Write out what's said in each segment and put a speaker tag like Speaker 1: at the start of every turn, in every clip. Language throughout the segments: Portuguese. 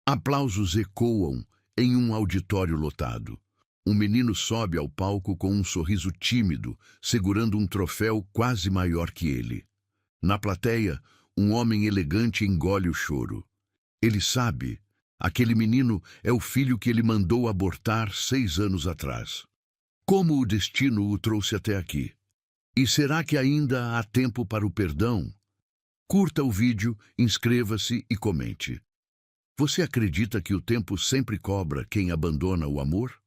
Speaker 1: Aplausos ecoam em um auditório lotado. Um menino sobe ao palco com um sorriso tímido, segurando um troféu quase maior que ele. Na plateia, um homem elegante engole o choro. Ele sabe, aquele menino é o filho que ele mandou abortar 6 anos atrás. Como o destino o trouxe até aqui? E será que ainda há tempo para o perdão? Curta o vídeo, inscreva-se e comente. Você acredita que o tempo sempre cobra quem abandona o amor?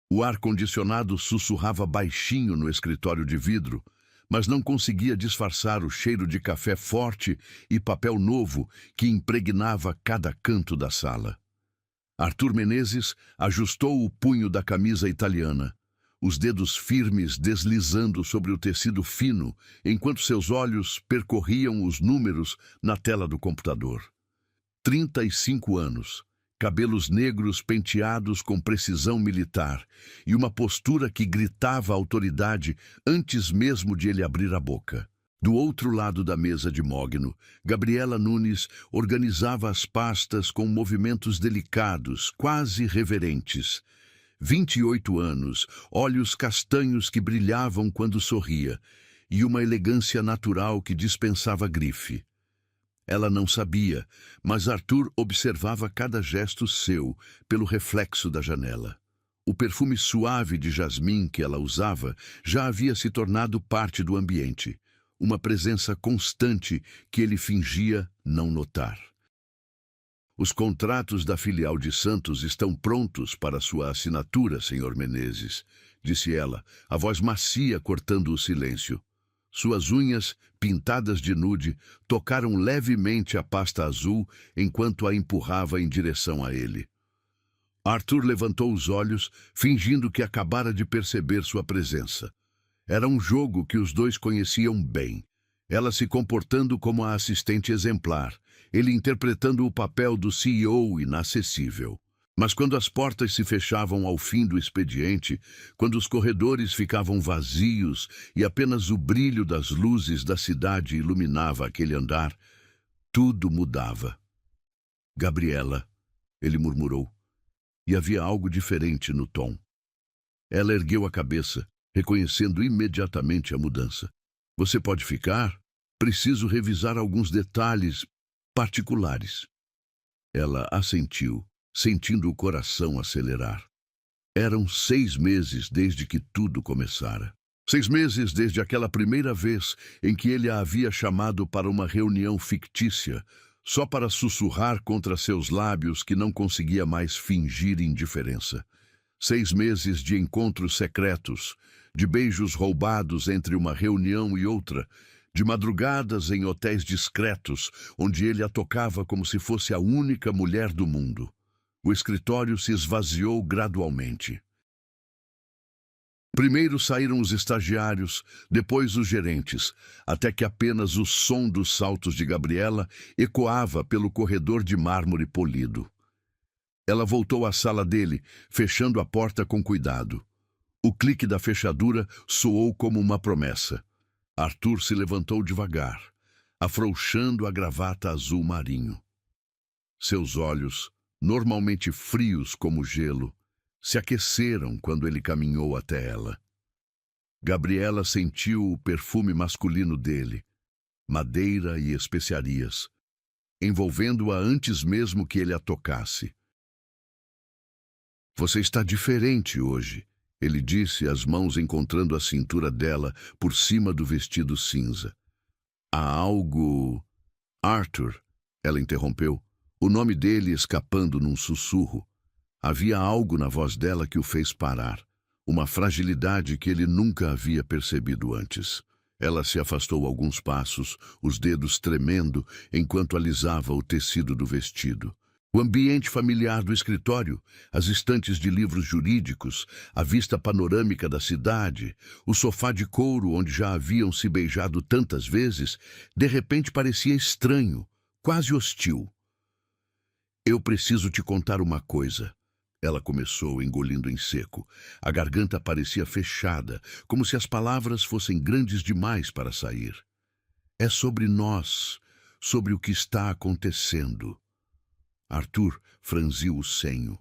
Speaker 1: O ar-condicionado sussurrava baixinho no escritório de vidro, mas não conseguia disfarçar o cheiro de café forte e papel novo que impregnava cada canto da sala. Arthur Menezes ajustou o punho da camisa italiana, os dedos firmes deslizando sobre o tecido fino, enquanto seus olhos percorriam os números na tela do computador. 35 anos, cabelos negros penteados com precisão militar e uma postura que gritava autoridade antes mesmo de ele abrir a boca. Do outro lado da mesa de mogno, Gabriela Nunes organizava as pastas com movimentos delicados, quase reverentes. 28 anos, olhos castanhos que brilhavam quando sorria, e uma elegância natural que dispensava grife. Ela não sabia, mas Arthur observava cada gesto seu pelo reflexo da janela. O perfume suave de jasmim que ela usava já havia se tornado parte do ambiente, uma presença constante que ele fingia não notar. Os contratos da filial de Santos estão prontos para sua assinatura, Sr. Menezes, disse ela, a voz macia cortando o silêncio. Suas unhas, pintadas de nude, tocaram levemente a pasta azul enquanto a empurrava em direção a ele. Arthur levantou os olhos, fingindo que acabara de perceber sua presença. Era um jogo que os dois conheciam bem. Ela se comportando como a assistente exemplar, ele interpretando o papel do CEO inacessível. Mas quando as portas se fechavam ao fim do expediente, quando os corredores ficavam vazios e apenas o brilho das luzes da cidade iluminava aquele andar, tudo mudava. Gabriela, ele murmurou, e havia algo diferente no tom. Ela ergueu a cabeça, reconhecendo imediatamente a mudança. Você pode ficar? Preciso revisar alguns detalhes particulares. Ela assentiu, sentindo o coração acelerar. Eram 6 meses desde que tudo começara. 6 meses desde aquela primeira vez em que ele a havia chamado para uma reunião fictícia, só para sussurrar contra seus lábios que não conseguia mais fingir indiferença. 6 meses de encontros secretos, de beijos roubados entre uma reunião e outra, de madrugadas em hotéis discretos, onde ele a tocava como se fosse a única mulher do mundo. O escritório se esvaziou gradualmente. Primeiro saíram os estagiários, depois os gerentes, até que apenas o som dos saltos de Gabriela ecoava pelo corredor de mármore polido. Ela voltou à sala dele, fechando a porta com cuidado. O clique da fechadura soou como uma promessa. Arthur se levantou devagar, afrouxando a gravata azul marinho. Seus olhos, normalmente frios como gelo, se aqueceram quando ele caminhou até ela. Gabriela sentiu o perfume masculino dele, madeira e especiarias, envolvendo-a antes mesmo que ele a tocasse. Você está diferente hoje, ele disse, as mãos encontrando a cintura dela por cima do vestido cinza. Há algo... Arthur, ela interrompeu, o nome dele escapando num sussurro. Havia algo na voz dela que o fez parar, uma fragilidade que ele nunca havia percebido antes. Ela se afastou alguns passos, os dedos tremendo, enquanto alisava o tecido do vestido. O ambiente familiar do escritório, as estantes de livros jurídicos, a vista panorâmica da cidade, o sofá de couro onde já haviam se beijado tantas vezes, de repente parecia estranho, quase hostil. Eu preciso te contar uma coisa. Ela começou, engolindo em seco. A garganta parecia fechada, como se as palavras fossem grandes demais para sair. É sobre nós, sobre o que está acontecendo. Arthur franziu o senho,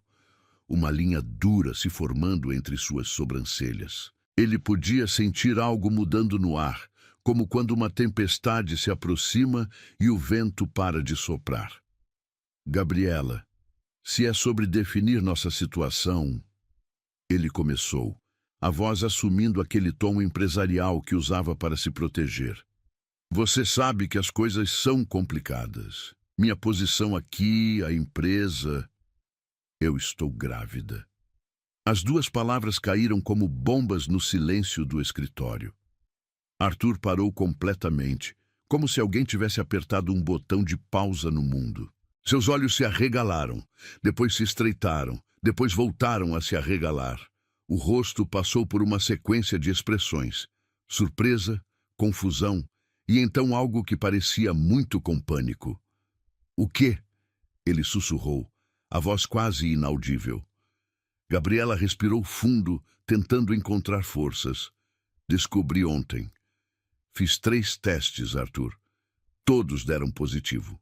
Speaker 1: uma linha dura se formando entre suas sobrancelhas. Ele podia sentir algo mudando no ar, como quando uma tempestade se aproxima e o vento para de soprar. Gabriela, se é sobre definir nossa situação, ele começou, a voz assumindo aquele tom empresarial que usava para se proteger. Você sabe que as coisas são complicadas. Minha posição aqui, a empresa... Eu estou grávida. As duas palavras caíram como bombas no silêncio do escritório. Arthur parou completamente, como se alguém tivesse apertado um botão de pausa no mundo. Seus olhos se arregalaram, depois se estreitaram, depois voltaram a se arregalar. O rosto passou por uma sequência de expressões: surpresa, confusão e então algo que parecia muito com pânico. O quê? Ele sussurrou, a voz quase inaudível. Gabriela respirou fundo, tentando encontrar forças. Descobri ontem. Fiz 3 testes, Arthur. Todos deram positivo.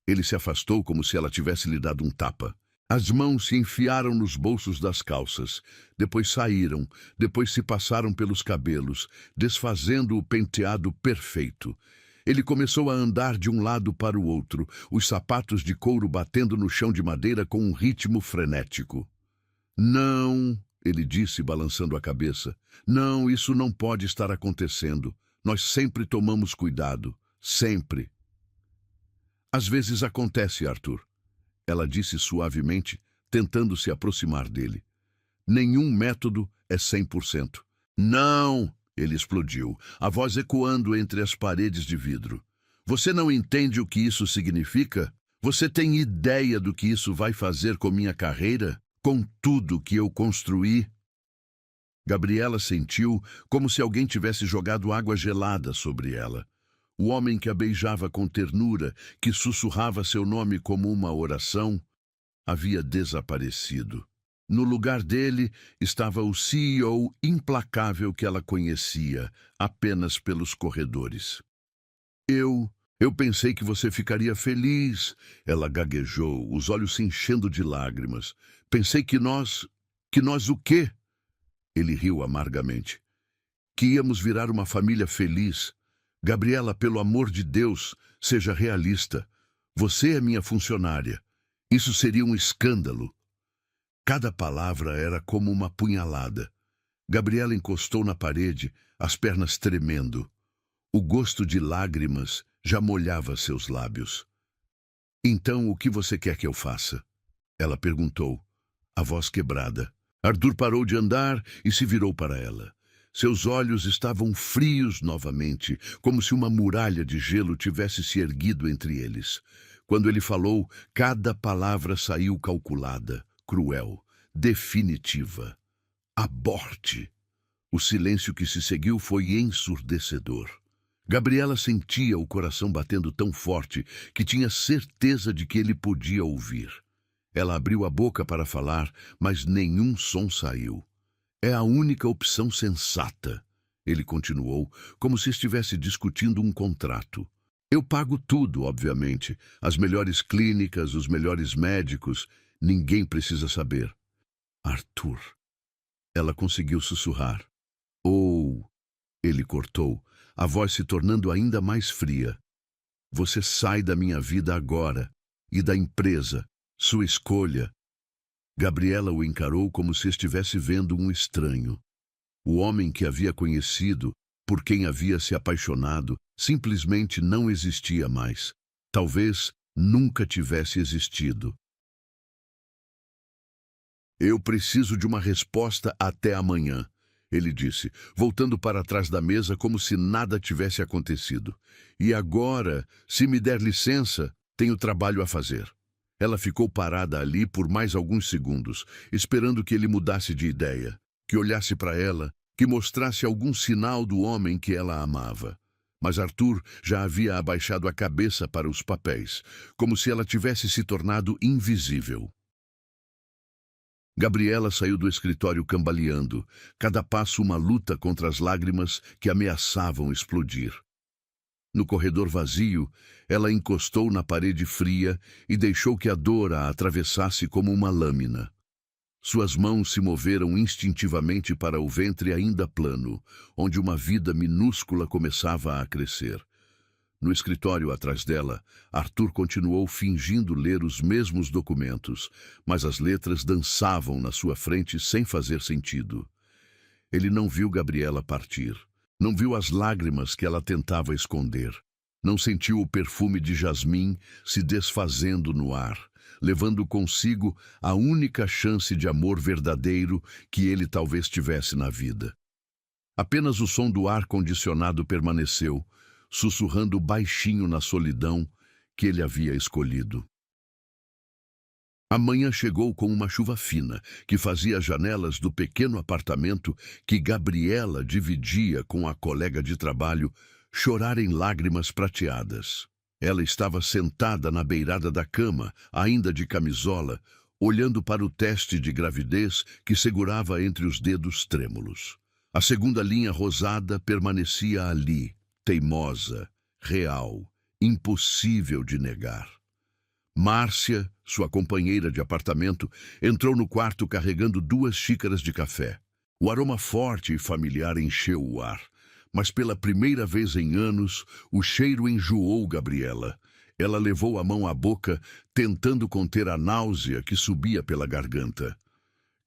Speaker 1: Ele se afastou como se ela tivesse lhe dado um tapa. As mãos se enfiaram nos bolsos das calças, depois saíram, depois se passaram pelos cabelos, desfazendo o penteado perfeito. Ele começou a andar de um lado para o outro, os sapatos de couro batendo no chão de madeira com um ritmo frenético. Não, ele disse, balançando a cabeça. Não, isso não pode estar acontecendo. Nós sempre tomamos cuidado. Sempre. Às vezes acontece, Arthur. Ela disse suavemente, tentando se aproximar dele. Nenhum método é 100%. Não! Ele explodiu, a voz ecoando entre as paredes de vidro. Você não entende o que isso significa? Você tem ideia do que isso vai fazer com minha carreira? Com tudo que eu construí? Gabriela sentiu como se alguém tivesse jogado água gelada sobre ela. O homem que a beijava com ternura, que sussurrava seu nome como uma oração, havia desaparecido. No lugar dele estava o CEO implacável que ela conhecia, apenas pelos corredores. Eu pensei que você ficaria feliz, ela gaguejou, os olhos se enchendo de lágrimas. Pensei que nós o quê? Ele riu amargamente. Que íamos virar uma família feliz. Gabriela, pelo amor de Deus, seja realista. Você é minha funcionária. Isso seria um escândalo. Cada palavra era como uma punhalada. Gabriela encostou na parede, as pernas tremendo. O gosto de lágrimas já molhava seus lábios. Então, o que você quer que eu faça? Ela perguntou, a voz quebrada. Arthur parou de andar e se virou para ela. Seus olhos estavam frios novamente, como se uma muralha de gelo tivesse se erguido entre eles. Quando ele falou, cada palavra saiu calculada, cruel, definitiva. Aborte! O silêncio que se seguiu foi ensurdecedor. Gabriela sentia o coração batendo tão forte que tinha certeza de que ele podia ouvir. Ela abriu a boca para falar, mas nenhum som saiu. É a única opção sensata, ele continuou, como se estivesse discutindo um contrato. Eu pago tudo, obviamente, as melhores clínicas, os melhores médicos, ninguém precisa saber. Arthur. Ela conseguiu sussurrar. Oh, ele cortou, a voz se tornando ainda mais fria. Você sai da minha vida agora, e da empresa, sua escolha. Gabriela o encarou como se estivesse vendo um estranho. O homem que havia conhecido, por quem havia se apaixonado, simplesmente não existia mais. Talvez nunca tivesse existido. Eu preciso de uma resposta até amanhã, ele disse, voltando para trás da mesa como se nada tivesse acontecido. E agora, se me der licença, tenho trabalho a fazer. Ela ficou parada ali por mais alguns segundos, esperando que ele mudasse de ideia, que olhasse para ela, que mostrasse algum sinal do homem que ela amava. Mas Arthur já havia abaixado a cabeça para os papéis, como se ela tivesse se tornado invisível. Gabriela saiu do escritório cambaleando, cada passo uma luta contra as lágrimas que ameaçavam explodir. No corredor vazio, ela encostou na parede fria e deixou que a dor a atravessasse como uma lâmina. Suas mãos se moveram instintivamente para o ventre ainda plano, onde uma vida minúscula começava a crescer. No escritório atrás dela, Arthur continuou fingindo ler os mesmos documentos, mas as letras dançavam na sua frente sem fazer sentido. Ele não viu Gabriela partir. Não viu as lágrimas que ela tentava esconder. Não sentiu o perfume de jasmim se desfazendo no ar, levando consigo a única chance de amor verdadeiro que ele talvez tivesse na vida. Apenas o som do ar-condicionado permaneceu, sussurrando baixinho na solidão que ele havia escolhido. A manhã chegou com uma chuva fina, que fazia as janelas do pequeno apartamento que Gabriela dividia com a colega de trabalho chorarem lágrimas prateadas. Ela estava sentada na beirada da cama, ainda de camisola, olhando para o teste de gravidez que segurava entre os dedos trêmulos. A segunda linha rosada permanecia ali, teimosa, real, impossível de negar. Márcia, sua companheira de apartamento, entrou no quarto carregando 2 xícaras de café. O aroma forte e familiar encheu o ar, mas pela primeira vez em anos, o cheiro enjoou Gabriela. Ela levou a mão à boca, tentando conter a náusea que subia pela garganta.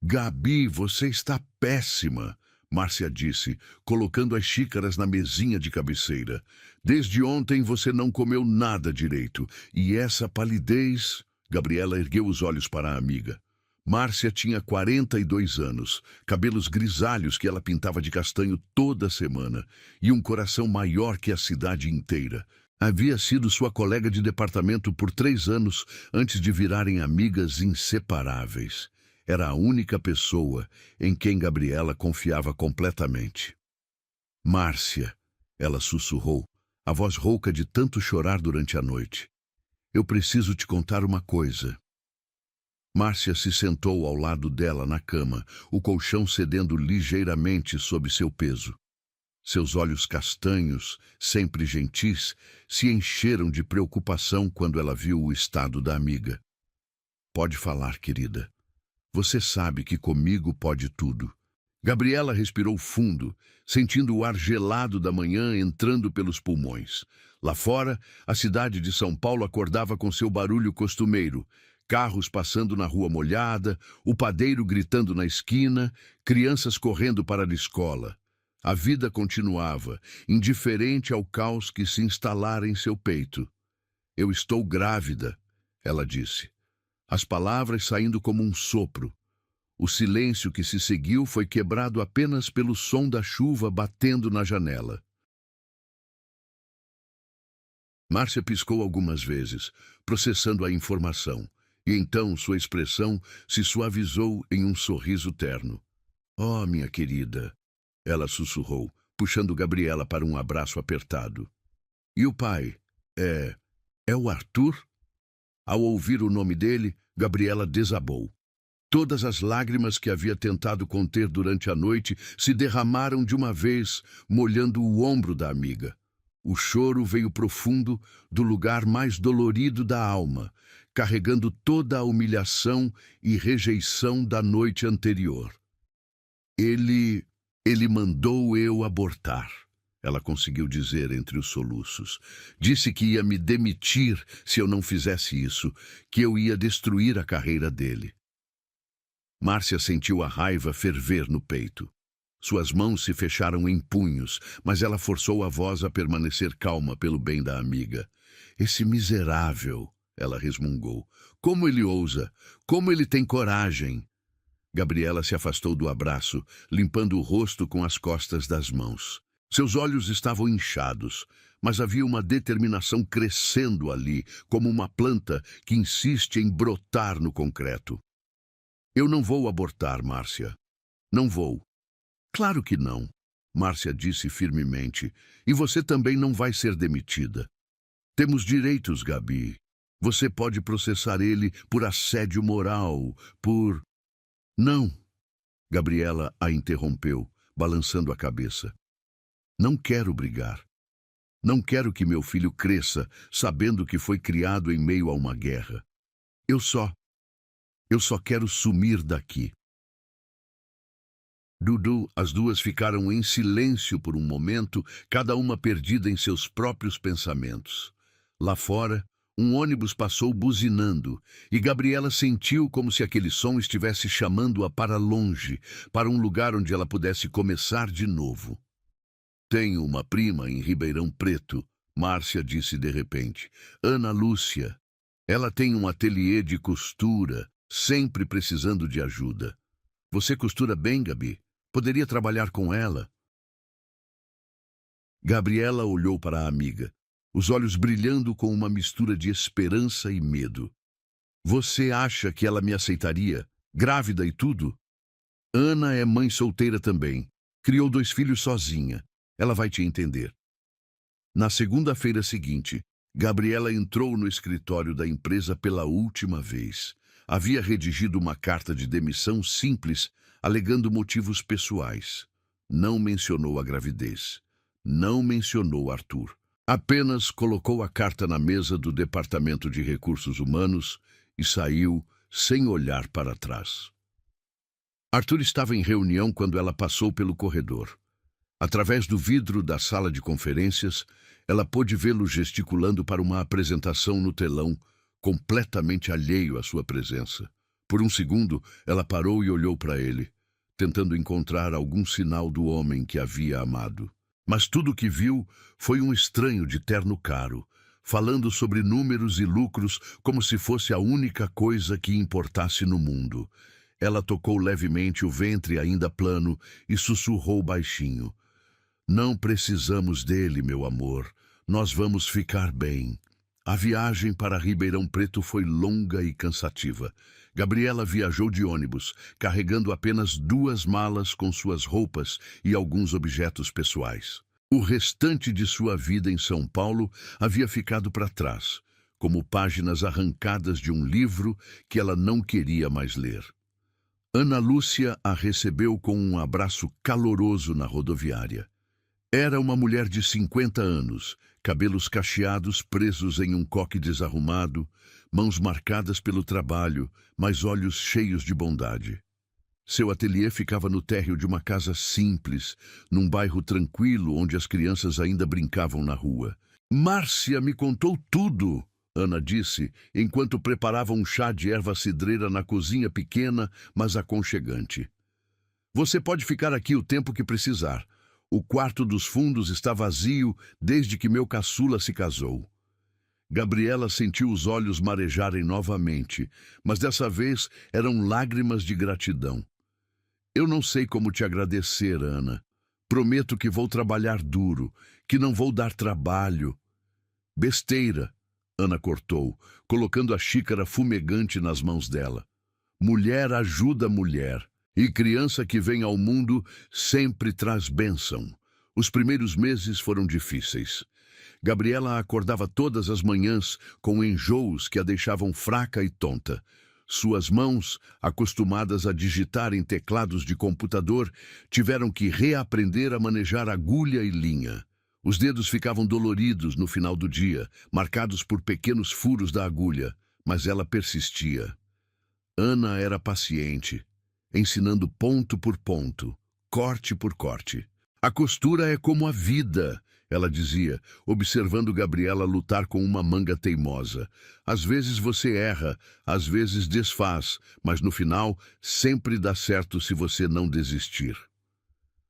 Speaker 1: "Gabi, você está péssima", Márcia disse, colocando as xícaras na mesinha de cabeceira. "Desde ontem você não comeu nada direito. E essa palidez..." Gabriela ergueu os olhos para a amiga. Márcia tinha 42 anos, cabelos grisalhos que ela pintava de castanho toda semana e um coração maior que a cidade inteira. Havia sido sua colega de departamento por 3 anos antes de virarem amigas inseparáveis. Era a única pessoa em quem Gabriela confiava completamente. "Márcia", ela sussurrou, a voz rouca de tanto chorar durante a noite. "Eu preciso te contar uma coisa." Márcia se sentou ao lado dela na cama, o colchão cedendo ligeiramente sob seu peso. Seus olhos castanhos, sempre gentis, se encheram de preocupação quando ela viu o estado da amiga. "Pode falar, querida. Você sabe que comigo pode tudo." Gabriela respirou fundo, sentindo o ar gelado da manhã entrando pelos pulmões. Lá fora, a cidade de São Paulo acordava com seu barulho costumeiro. Carros passando na rua molhada, o padeiro gritando na esquina, crianças correndo para a escola. A vida continuava, indiferente ao caos que se instalara em seu peito. "Eu estou grávida", ela disse. As palavras saindo como um sopro. O silêncio que se seguiu foi quebrado apenas pelo som da chuva batendo na janela. Márcia piscou algumas vezes, processando a informação, e então sua expressão se suavizou em um sorriso terno. "Oh, minha querida", ela sussurrou, puxando Gabriela para um abraço apertado. "E o pai? É o Arthur?" Ao ouvir o nome dele, Gabriela desabou. Todas as lágrimas que havia tentado conter durante a noite se derramaram de uma vez, molhando o ombro da amiga. O choro veio profundo do lugar mais dolorido da alma, carregando toda a humilhação e rejeição da noite anterior. Ele mandou eu abortar", ela conseguiu dizer entre os soluços. "Disse que ia me demitir se eu não fizesse isso, que eu ia destruir a carreira dele." Márcia sentiu a raiva ferver no peito. Suas mãos se fecharam em punhos, mas ela forçou a voz a permanecer calma pelo bem da amiga. "Esse miserável", ela resmungou. "Como ele ousa? Como ele tem coragem?" Gabriela se afastou do abraço, limpando o rosto com as costas das mãos. Seus olhos estavam inchados, mas havia uma determinação crescendo ali, como uma planta que insiste em brotar no concreto. "Eu não vou abortar, Márcia. Não vou." "Claro que não", Márcia disse firmemente. "E você também não vai ser demitida. Temos direitos, Gabi. Você pode processar ele por assédio moral, por..." "Não", Gabriela a interrompeu, balançando a cabeça. "Não quero brigar. Não quero que meu filho cresça sabendo que foi criado em meio a uma guerra. Eu só, eu só quero sumir daqui. Dudu, as duas ficaram em silêncio por um momento, cada uma perdida em seus próprios pensamentos. Lá fora, um ônibus passou buzinando, e Gabriela sentiu como se aquele som estivesse chamando-a para longe, para um lugar onde ela pudesse começar de novo. Tenho uma prima em Ribeirão Preto, Márcia disse de repente. Ana Lúcia. Ela tem um ateliê de costura, sempre precisando de ajuda. Você costura bem, Gabi? Poderia trabalhar com ela? Gabriela olhou para a amiga, os olhos brilhando com uma mistura de esperança e medo. Você acha que ela me aceitaria, grávida e tudo? Ana é mãe solteira também. Criou 2 filhos sozinha. Ela vai te entender. Na segunda-feira seguinte, Gabriela entrou no escritório da empresa pela última vez. Havia redigido uma carta de demissão simples, alegando motivos pessoais. Não mencionou a gravidez. Não mencionou Arthur. Apenas colocou a carta na mesa do Departamento de Recursos Humanos e saiu sem olhar para trás. Arthur estava em reunião quando ela passou pelo corredor. Através do vidro da sala de conferências, ela pôde vê-lo gesticulando para uma apresentação no telão, completamente alheio à sua presença. Por um segundo, ela parou e olhou para ele, tentando encontrar algum sinal do homem que havia amado. Mas tudo o que viu foi um estranho de terno caro, falando sobre números e lucros como se fosse a única coisa que importasse no mundo. Ela tocou levemente o ventre ainda plano e sussurrou baixinho. Não precisamos dele, meu amor. Nós vamos ficar bem. A viagem para Ribeirão Preto foi longa e cansativa. Gabriela viajou de ônibus, carregando apenas 2 malas com suas roupas e alguns objetos pessoais. O restante de sua vida em São Paulo havia ficado para trás, como páginas arrancadas de um livro que ela não queria mais ler. Ana Lúcia a recebeu com um abraço caloroso na rodoviária. Era uma mulher de 50 anos, cabelos cacheados presos em um coque desarrumado, mãos marcadas pelo trabalho, mas olhos cheios de bondade. Seu ateliê ficava no térreo de uma casa simples, num bairro tranquilo onde as crianças ainda brincavam na rua. Márcia me contou tudo, Ana disse, enquanto preparava um chá de erva cidreira na cozinha pequena, mas aconchegante. Você pode ficar aqui o tempo que precisar. O quarto dos fundos está vazio desde que meu caçula se casou. Gabriela sentiu os olhos marejarem novamente, mas dessa vez eram lágrimas de gratidão. Eu não sei como te agradecer, Ana. Prometo que vou trabalhar duro, que não vou dar trabalho. Besteira, Ana cortou, colocando a xícara fumegante nas mãos dela. Mulher ajuda mulher. E criança que vem ao mundo sempre traz bênção. Os primeiros meses foram difíceis. Gabriela acordava todas as manhãs com enjoos que a deixavam fraca e tonta. Suas mãos, acostumadas a digitar em teclados de computador, tiveram que reaprender a manejar agulha e linha. Os dedos ficavam doloridos no final do dia, marcados por pequenos furos da agulha, mas ela persistia. Ana era paciente, ensinando ponto por ponto, corte por corte. A costura é como a vida, ela dizia, observando Gabriela lutar com uma manga teimosa. Às vezes você erra, às vezes desfaz, mas no final sempre dá certo se você não desistir.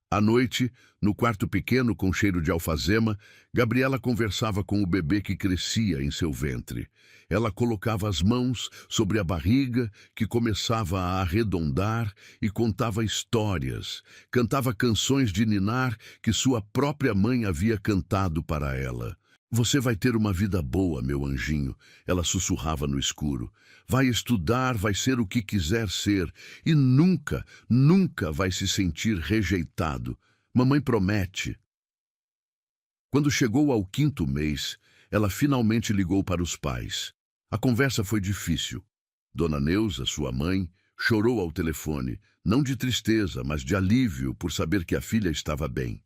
Speaker 1: À noite, no quarto pequeno com cheiro de alfazema, Gabriela conversava com o bebê que crescia em seu ventre. Ela colocava as mãos sobre a barriga, que começava a arredondar, e contava histórias. Cantava canções de ninar que sua própria mãe havia cantado para ela. Você vai ter uma vida boa, meu anjinho, ela sussurrava no escuro. Vai estudar, vai ser o que quiser ser, e nunca, nunca vai se sentir rejeitado. Mamãe promete. Quando chegou ao 5º mês, ela finalmente ligou para os pais. A conversa foi difícil. Dona Neuza, sua mãe, chorou ao telefone, não de tristeza, mas de alívio por saber que a filha estava bem.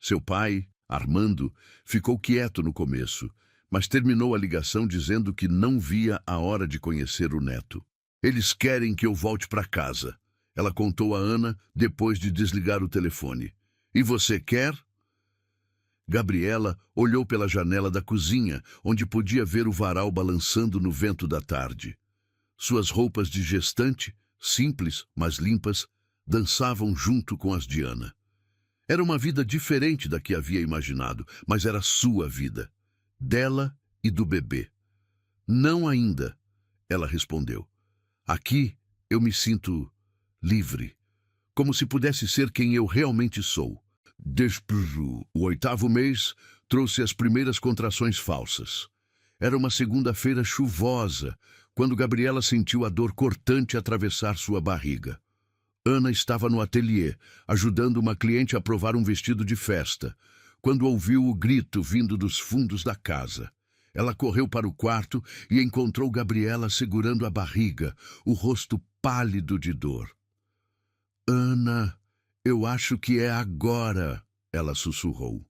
Speaker 1: Seu pai, Armando ficou quieto no começo, mas terminou a ligação dizendo que não via a hora de conhecer o neto. Eles querem que eu volte para casa, ela contou a Ana depois de desligar o telefone. E você quer? Gabriela olhou pela janela da cozinha, onde podia ver o varal balançando no vento da tarde. Suas roupas de gestante, simples, mas limpas, dançavam junto com as de Ana. Era uma vida diferente da que havia imaginado, mas era sua vida, dela e do bebê. Não ainda, ela respondeu. Aqui eu me sinto livre, como se pudesse ser quem eu realmente sou. Depois, o 8º mês trouxe as primeiras contrações falsas. Era uma segunda-feira chuvosa, quando Gabriela sentiu a dor cortante atravessar sua barriga. Ana estava no ateliê, ajudando uma cliente a provar um vestido de festa, quando ouviu o grito vindo dos fundos da casa. Ela correu para o quarto e encontrou Gabriela segurando a barriga, o rosto pálido de dor. Ana, eu acho que é agora, ela sussurrou.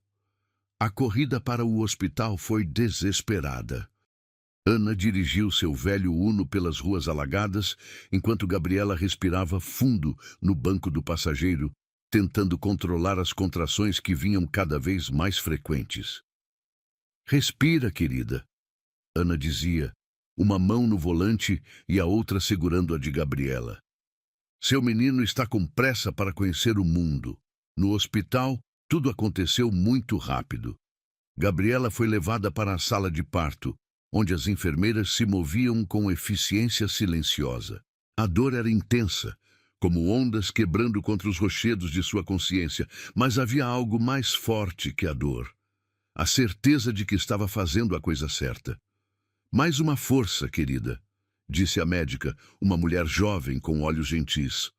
Speaker 1: A corrida para o hospital foi desesperada. Ana dirigiu seu velho Uno pelas ruas alagadas, enquanto Gabriela respirava fundo no banco do passageiro, tentando controlar as contrações que vinham cada vez mais frequentes. Respira, querida, Ana dizia, uma mão no volante e a outra segurando a de Gabriela. Seu menino está com pressa para conhecer o mundo. No hospital, tudo aconteceu muito rápido. Gabriela foi levada para a sala de parto, onde as enfermeiras se moviam com eficiência silenciosa. A dor era intensa, como ondas quebrando contra os rochedos de sua consciência, mas havia algo mais forte que a dor. A certeza de que estava fazendo a coisa certa. Mais uma força, querida, disse a médica, uma mulher jovem com olhos gentis.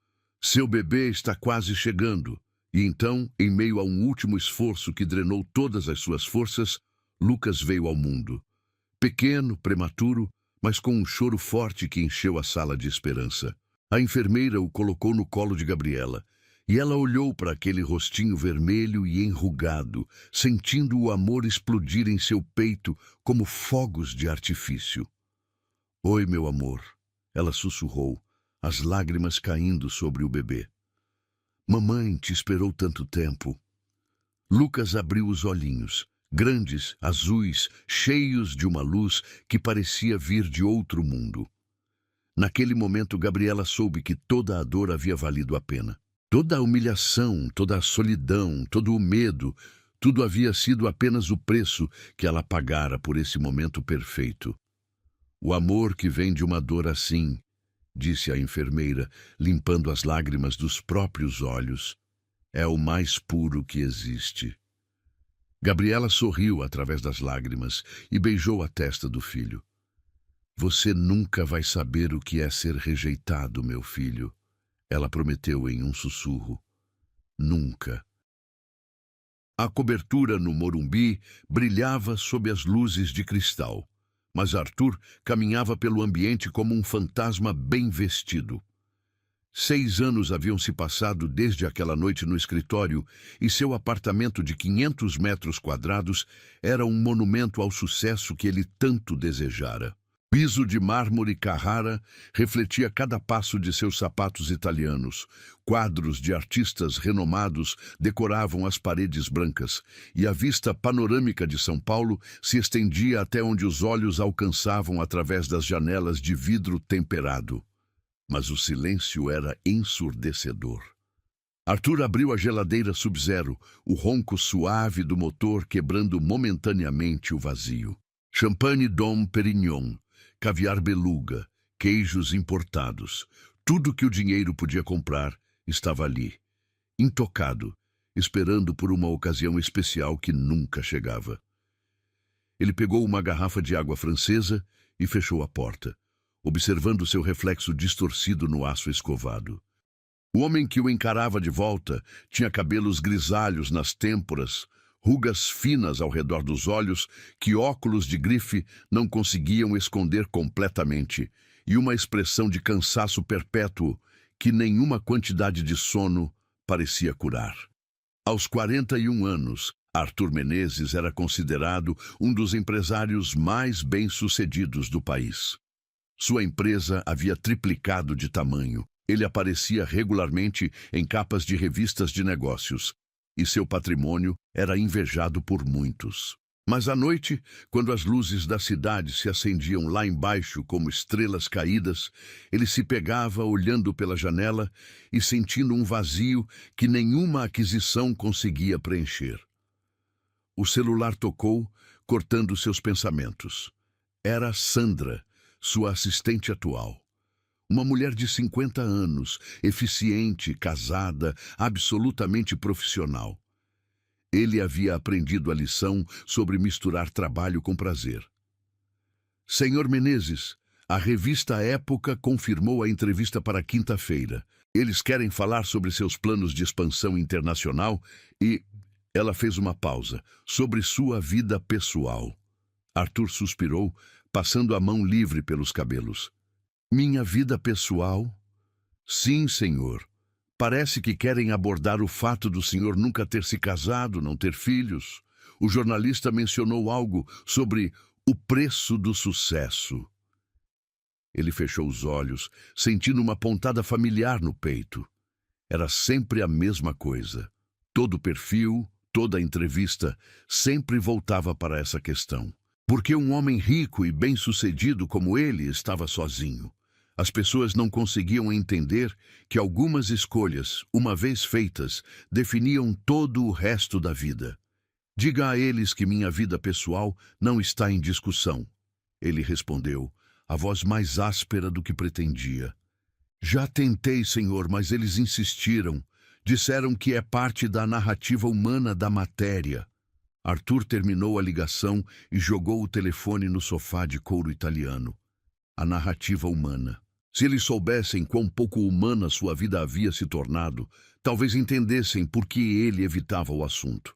Speaker 1: Seu bebê está quase chegando. E então, em meio a um último esforço que drenou todas as suas forças, Lucas veio ao mundo. Pequeno, prematuro, mas com um choro forte que encheu a sala de esperança. A enfermeira o colocou no colo de Gabriela, e ela olhou para aquele rostinho vermelho e enrugado, sentindo o amor explodir em seu peito como fogos de artifício. Oi, meu amor, ela sussurrou, as lágrimas caindo sobre o bebê. Mamãe te esperou tanto tempo. Lucas abriu os olhinhos, grandes, azuis, cheios de uma luz que parecia vir de outro mundo. Naquele momento, Gabriela soube que toda a dor havia valido a pena. Toda a humilhação, toda a solidão, todo o medo, tudo havia sido apenas o preço que ela pagara por esse momento perfeito. O amor que vem de uma dor assim, disse a enfermeira, limpando as lágrimas dos próprios olhos, é o mais puro que existe. Gabriela sorriu através das lágrimas e beijou a testa do filho. Você nunca vai saber o que é ser rejeitado, meu filho, ela prometeu em um sussurro. Nunca. A cobertura no Morumbi brilhava sob as luzes de cristal, mas Arthur caminhava pelo ambiente como um fantasma bem vestido. 6 anos haviam se passado desde aquela noite no escritório e seu apartamento de 500 metros quadrados era um monumento ao sucesso que ele tanto desejara. Piso de mármore Carrara refletia cada passo de seus sapatos italianos. Quadros de artistas renomados decoravam as paredes brancas, e a vista panorâmica de São Paulo se estendia até onde os olhos alcançavam através das janelas de vidro temperado. Mas o silêncio era ensurdecedor. Arthur abriu a geladeira Sub-Zero, o ronco suave do motor quebrando momentaneamente o vazio. Champanhe Dom Perignon, caviar beluga, queijos importados, tudo que o dinheiro podia comprar estava ali, intocado, esperando por uma ocasião especial que nunca chegava. Ele pegou uma garrafa de água francesa e fechou a porta, observando seu reflexo distorcido no aço escovado. O homem que o encarava de volta tinha cabelos grisalhos nas têmporas, rugas finas ao redor dos olhos que óculos de grife não conseguiam esconder completamente, e uma expressão de cansaço perpétuo que nenhuma quantidade de sono parecia curar. Aos 41 anos, Arthur Menezes era considerado um dos empresários mais bem-sucedidos do país. Sua empresa havia triplicado de tamanho. Ele aparecia regularmente em capas de revistas de negócios, e seu patrimônio era invejado por muitos. Mas à noite, quando as luzes da cidade se acendiam lá embaixo como estrelas caídas, ele se pegava olhando pela janela e sentindo um vazio que nenhuma aquisição conseguia preencher. O celular tocou, cortando seus pensamentos. Era Sandra, sua assistente atual. Uma mulher de 50 anos, eficiente, casada, absolutamente profissional. Ele havia aprendido a lição sobre misturar trabalho com prazer. Senhor Menezes, a revista Época confirmou a entrevista para quinta-feira. Eles querem falar sobre seus planos de expansão internacional e... Ela fez uma pausa. Sobre sua vida pessoal. Arthur suspirou, passando a mão livre pelos cabelos. Minha vida pessoal? Sim, senhor. Parece que querem abordar o fato do senhor nunca ter se casado, não ter filhos. O jornalista mencionou algo sobre o preço do sucesso. Ele fechou os olhos, sentindo uma pontada familiar no peito. Era sempre a mesma coisa. Todo o perfil, toda a entrevista, sempre voltava para essa questão. Porque um homem rico e bem-sucedido como ele estava sozinho. As pessoas não conseguiam entender que algumas escolhas, uma vez feitas, definiam todo o resto da vida. Diga a eles que minha vida pessoal não está em discussão. Ele respondeu, a voz mais áspera do que pretendia. Já tentei, senhor, mas eles insistiram. Disseram que é parte da narrativa humana da matéria. Arthur terminou a ligação e jogou o telefone no sofá de couro italiano. A narrativa humana. Se eles soubessem quão pouco humana sua vida havia se tornado, talvez entendessem por que ele evitava o assunto.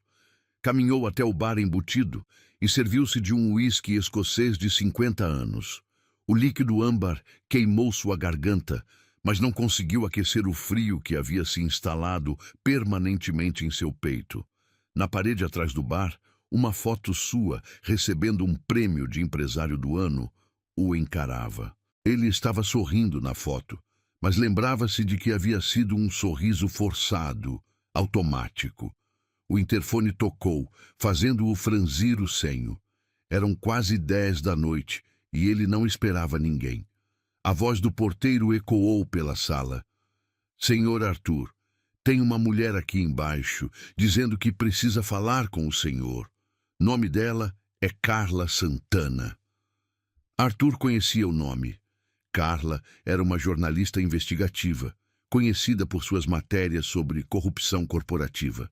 Speaker 1: Caminhou até o bar embutido e serviu-se de um uísque escocês de 50 anos. O líquido âmbar queimou sua garganta, mas não conseguiu aquecer o frio que havia se instalado permanentemente em seu peito. Na parede atrás do bar, uma foto sua, recebendo um prêmio de empresário do ano, o encarava. Ele estava sorrindo na foto, mas lembrava-se de que havia sido um sorriso forçado, automático. O interfone tocou, fazendo-o franzir o senho. Eram quase 10 da noite e ele não esperava ninguém. A voz do porteiro ecoou pela sala. Senhor Arthur, tem uma mulher aqui embaixo, dizendo que precisa falar com o senhor. Nome dela é Carla Santana. Arthur conhecia o nome. Carla era uma jornalista investigativa, conhecida por suas matérias sobre corrupção corporativa.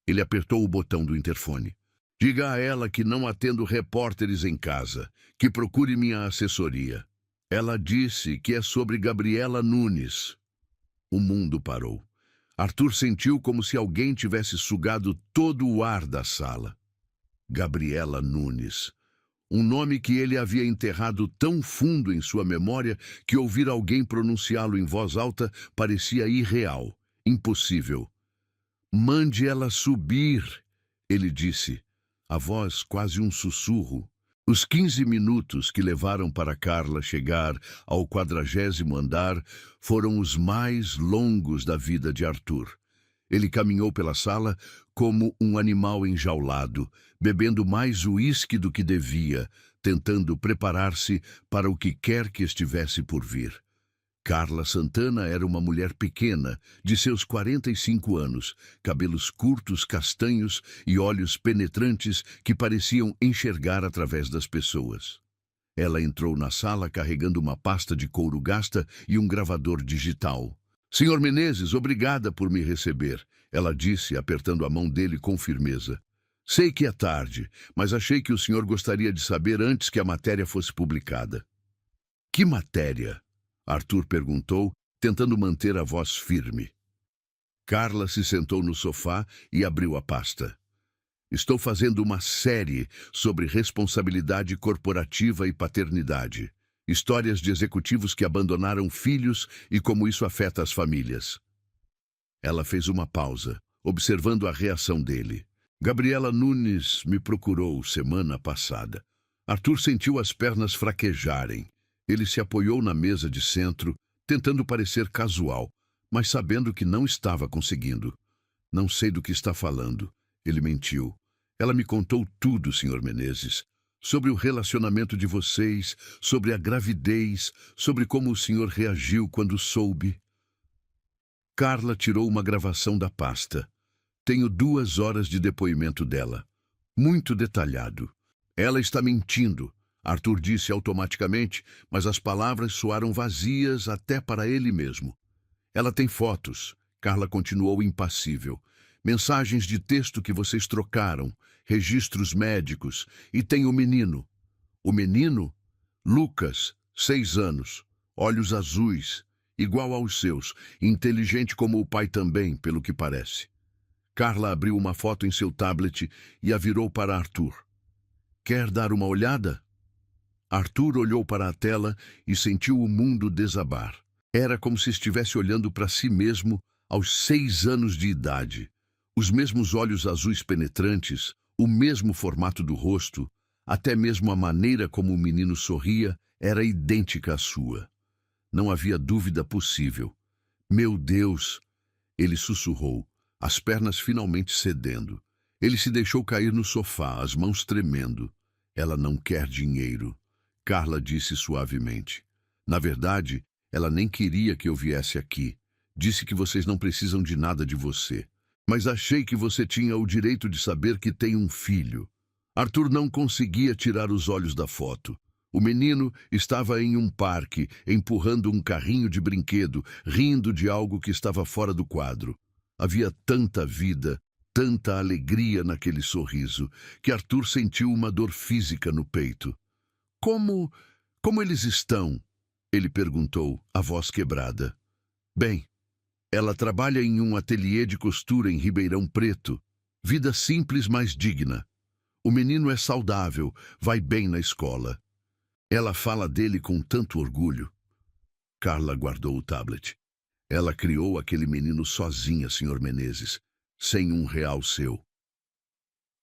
Speaker 1: Ele apertou o botão do interfone. Diga a ela que não atendo repórteres em casa, que procure minha assessoria. Ela disse que é sobre Gabriela Nunes. O mundo parou. Arthur sentiu como se alguém tivesse sugado todo o ar da sala. Gabriela Nunes. Um nome que ele havia enterrado tão fundo em sua memória que ouvir alguém pronunciá-lo em voz alta parecia irreal, impossível. Mande ela subir, ele disse, a voz quase um sussurro. Os 15 minutos que levaram para Carla chegar ao 40º andar foram os mais longos da vida de Arthur. Ele caminhou pela sala como um animal enjaulado, bebendo mais uísque do que devia, tentando preparar-se para o que quer que estivesse por vir. Carla Santana era uma mulher pequena, de seus 45 anos, cabelos curtos, castanhos e olhos penetrantes que pareciam enxergar através das pessoas. Ela entrou na sala carregando uma pasta de couro gasta e um gravador digital. Senhor Menezes, obrigada por me receber, ela disse, apertando a mão dele com firmeza. Sei que é tarde, mas achei que o senhor gostaria de saber antes que a matéria fosse publicada. Que matéria? Arthur perguntou, tentando manter a voz firme. Carla se sentou no sofá e abriu a pasta. Estou fazendo uma série sobre responsabilidade corporativa e paternidade. Histórias de executivos que abandonaram filhos e como isso afeta as famílias. Ela fez uma pausa, observando a reação dele. Gabriela Nunes me procurou semana passada. Arthur sentiu as pernas fraquejarem. Ele se apoiou na mesa de centro, tentando parecer casual, mas sabendo que não estava conseguindo. Não sei do que está falando. Ele mentiu. Ela me contou tudo, Sr. Menezes. Sobre o relacionamento de vocês, sobre a gravidez, sobre como o senhor reagiu quando soube. Carla tirou uma gravação da pasta. Tenho 2 horas de depoimento dela. Muito detalhado. Ela está mentindo, Arthur disse automaticamente, mas as palavras soaram vazias até para ele mesmo. Ela tem fotos, Carla continuou impassível. Mensagens de texto que vocês trocaram, registros médicos, e tem o menino. O menino? Lucas, 6 anos, olhos azuis, igual aos seus, inteligente como o pai também, pelo que parece. Carla abriu uma foto em seu tablet e a virou para Arthur. Quer dar uma olhada? Arthur olhou para a tela e sentiu o mundo desabar. Era como se estivesse olhando para si mesmo aos 6 anos de idade. Os mesmos olhos azuis penetrantes, o mesmo formato do rosto, até mesmo a maneira como o menino sorria era idêntica à sua. Não havia dúvida possível. Meu Deus! Ele sussurrou, as pernas finalmente cedendo. Ele se deixou cair no sofá, as mãos tremendo. Ela não quer dinheiro, Carla disse suavemente. Na verdade, ela nem queria que eu viesse aqui. Disse que vocês não precisam de nada de você. Mas achei que você tinha o direito de saber que tem um filho. Arthur não conseguia tirar os olhos da foto. O menino estava em um parque, empurrando um carrinho de brinquedo, rindo de algo que estava fora do quadro. Havia tanta vida, tanta alegria naquele sorriso, que Arthur sentiu uma dor física no peito. Como eles estão? Ele perguntou, a voz quebrada. Bem, ela trabalha em um ateliê de costura em Ribeirão Preto. Vida simples, mas digna. O menino é saudável, vai bem na escola. Ela fala dele com tanto orgulho. Carla guardou o tablet. Ela criou aquele menino sozinha, Sr. Menezes, sem R$1 seu.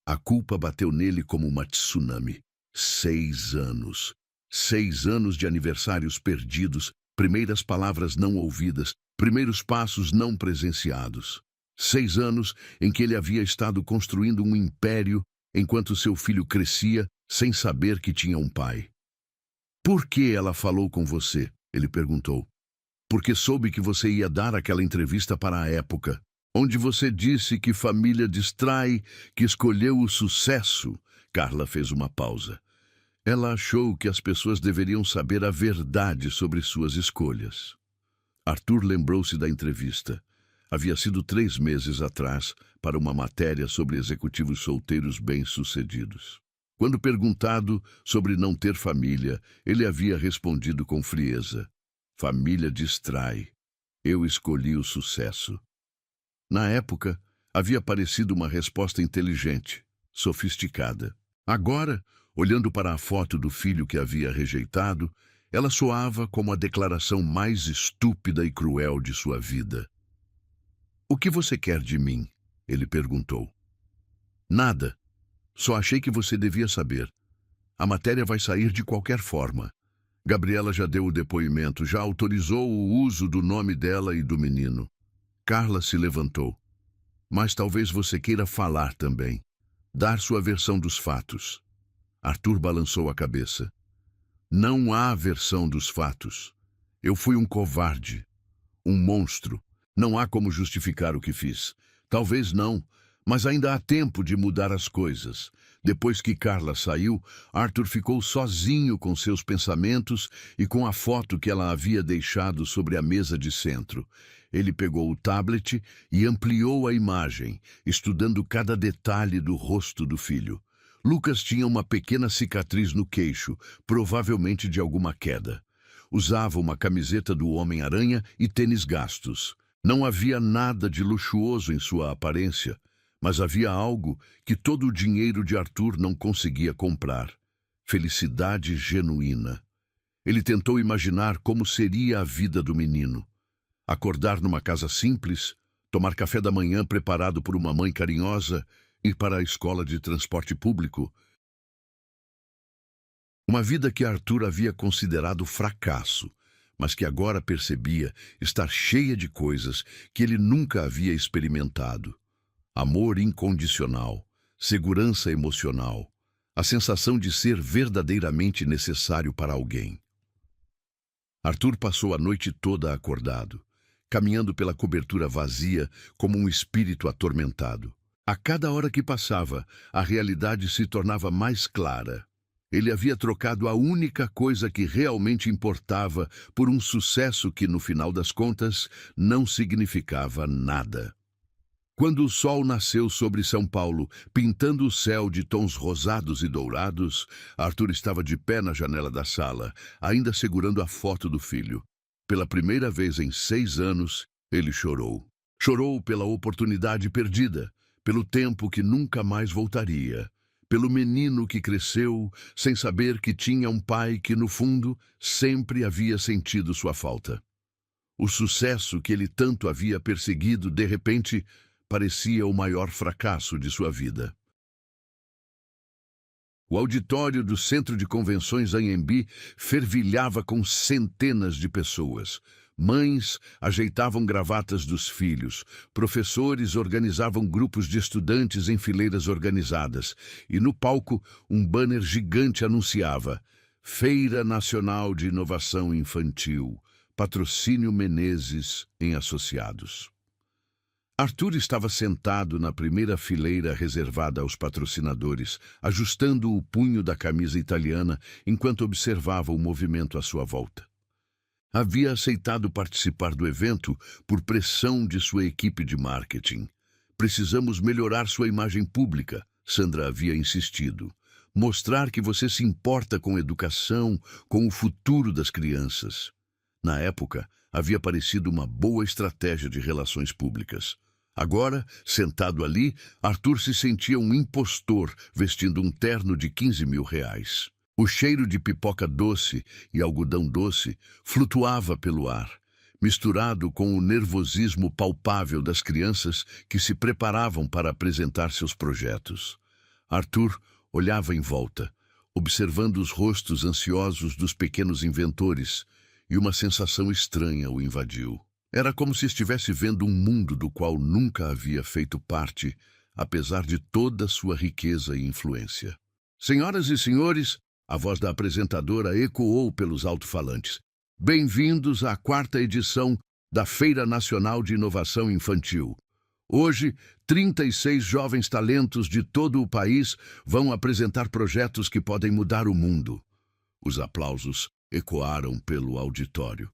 Speaker 1: A culpa bateu nele como uma tsunami. 6 anos. 6 anos de aniversários perdidos, primeiras palavras não ouvidas, primeiros passos não presenciados. 6 anos em que ele havia estado construindo um império enquanto seu filho crescia sem saber que tinha um pai. Por que ela falou com você? Ele perguntou. Porque soube que você ia dar aquela entrevista para a Época, onde você disse que família distrai, que escolheu o sucesso. Carla fez uma pausa. Ela achou que as pessoas deveriam saber a verdade sobre suas escolhas. Arthur lembrou-se da entrevista. Havia sido 3 meses atrás, para uma matéria sobre executivos solteiros bem-sucedidos. Quando perguntado sobre não ter família, ele havia respondido com frieza. Família distrai. Eu escolhi o sucesso. Na época, havia parecido uma resposta inteligente, sofisticada. Agora, olhando para a foto do filho que havia rejeitado, ela soava como a declaração mais estúpida e cruel de sua vida. O que você quer de mim? Ele perguntou. Nada. Só achei que você devia saber. A matéria vai sair de qualquer forma. Gabriela já deu o depoimento, já autorizou o uso do nome dela e do menino. Carla se levantou. Mas talvez você queira falar também. Dar sua versão dos fatos. Arthur balançou a cabeça. Não há versão dos fatos. Eu fui um covarde. Um monstro. Não há como justificar o que fiz. Talvez não, mas ainda há tempo de mudar as coisas. Depois que Carla saiu, Arthur ficou sozinho com seus pensamentos e com a foto que ela havia deixado sobre a mesa de centro. Ele pegou o tablet e ampliou a imagem, estudando cada detalhe do rosto do filho. Lucas tinha uma pequena cicatriz no queixo, provavelmente de alguma queda. Usava uma camiseta do Homem-Aranha e tênis gastos. Não havia nada de luxuoso em sua aparência, mas havia algo que todo o dinheiro de Arthur não conseguia comprar. Felicidade genuína. Ele tentou imaginar como seria a vida do menino. Acordar numa casa simples, tomar café da manhã preparado por uma mãe carinhosa, ir para a escola de transporte público. Uma vida que Arthur havia considerado fracasso, mas que agora percebia estar cheia de coisas que ele nunca havia experimentado. Amor incondicional, segurança emocional, a sensação de ser verdadeiramente necessário para alguém. Arthur passou a noite toda acordado, caminhando pela cobertura vazia como um espírito atormentado. A cada hora que passava, a realidade se tornava mais clara. Ele havia trocado a única coisa que realmente importava por um sucesso que, no final das contas, não significava nada. Quando o sol nasceu sobre São Paulo, pintando o céu de tons rosados e dourados, Arthur estava de pé na janela da sala, ainda segurando a foto do filho. Pela primeira vez em 6 anos, ele chorou. Chorou pela oportunidade perdida, pelo tempo que nunca mais voltaria, pelo menino que cresceu sem saber que tinha um pai que, no fundo, sempre havia sentido sua falta. O sucesso que ele tanto havia perseguido, de repente, parecia o maior fracasso de sua vida. O auditório do Centro de Convenções Anhembi fervilhava com centenas de pessoas. Mães ajeitavam gravatas dos filhos, professores organizavam grupos de estudantes em fileiras organizadas, e no palco um banner gigante anunciava: Feira Nacional de Inovação Infantil, Patrocínio Menezes em Associados. Arthur estava sentado na primeira fileira reservada aos patrocinadores, ajustando o punho da camisa italiana enquanto observava o movimento à sua volta. Havia aceitado participar do evento por pressão de sua equipe de marketing. Precisamos melhorar sua imagem pública, Sandra havia insistido. Mostrar que você se importa com educação, com o futuro das crianças. Na época, havia parecido uma boa estratégia de relações públicas. Agora, sentado ali, Arthur se sentia um impostor vestindo um terno de R$ 15.000. O cheiro de pipoca doce e algodão doce flutuava pelo ar, misturado com o nervosismo palpável das crianças que se preparavam para apresentar seus projetos. Arthur olhava em volta, observando os rostos ansiosos dos pequenos inventores, e uma sensação estranha o invadiu. Era como se estivesse vendo um mundo do qual nunca havia feito parte, apesar de toda sua riqueza e influência. Senhoras e senhores, a voz da apresentadora ecoou pelos alto-falantes. Bem-vindos à 4ª edição da Feira Nacional de Inovação Infantil. Hoje, 36 jovens talentos de todo o país vão apresentar projetos que podem mudar o mundo. Os aplausos ecoaram pelo auditório.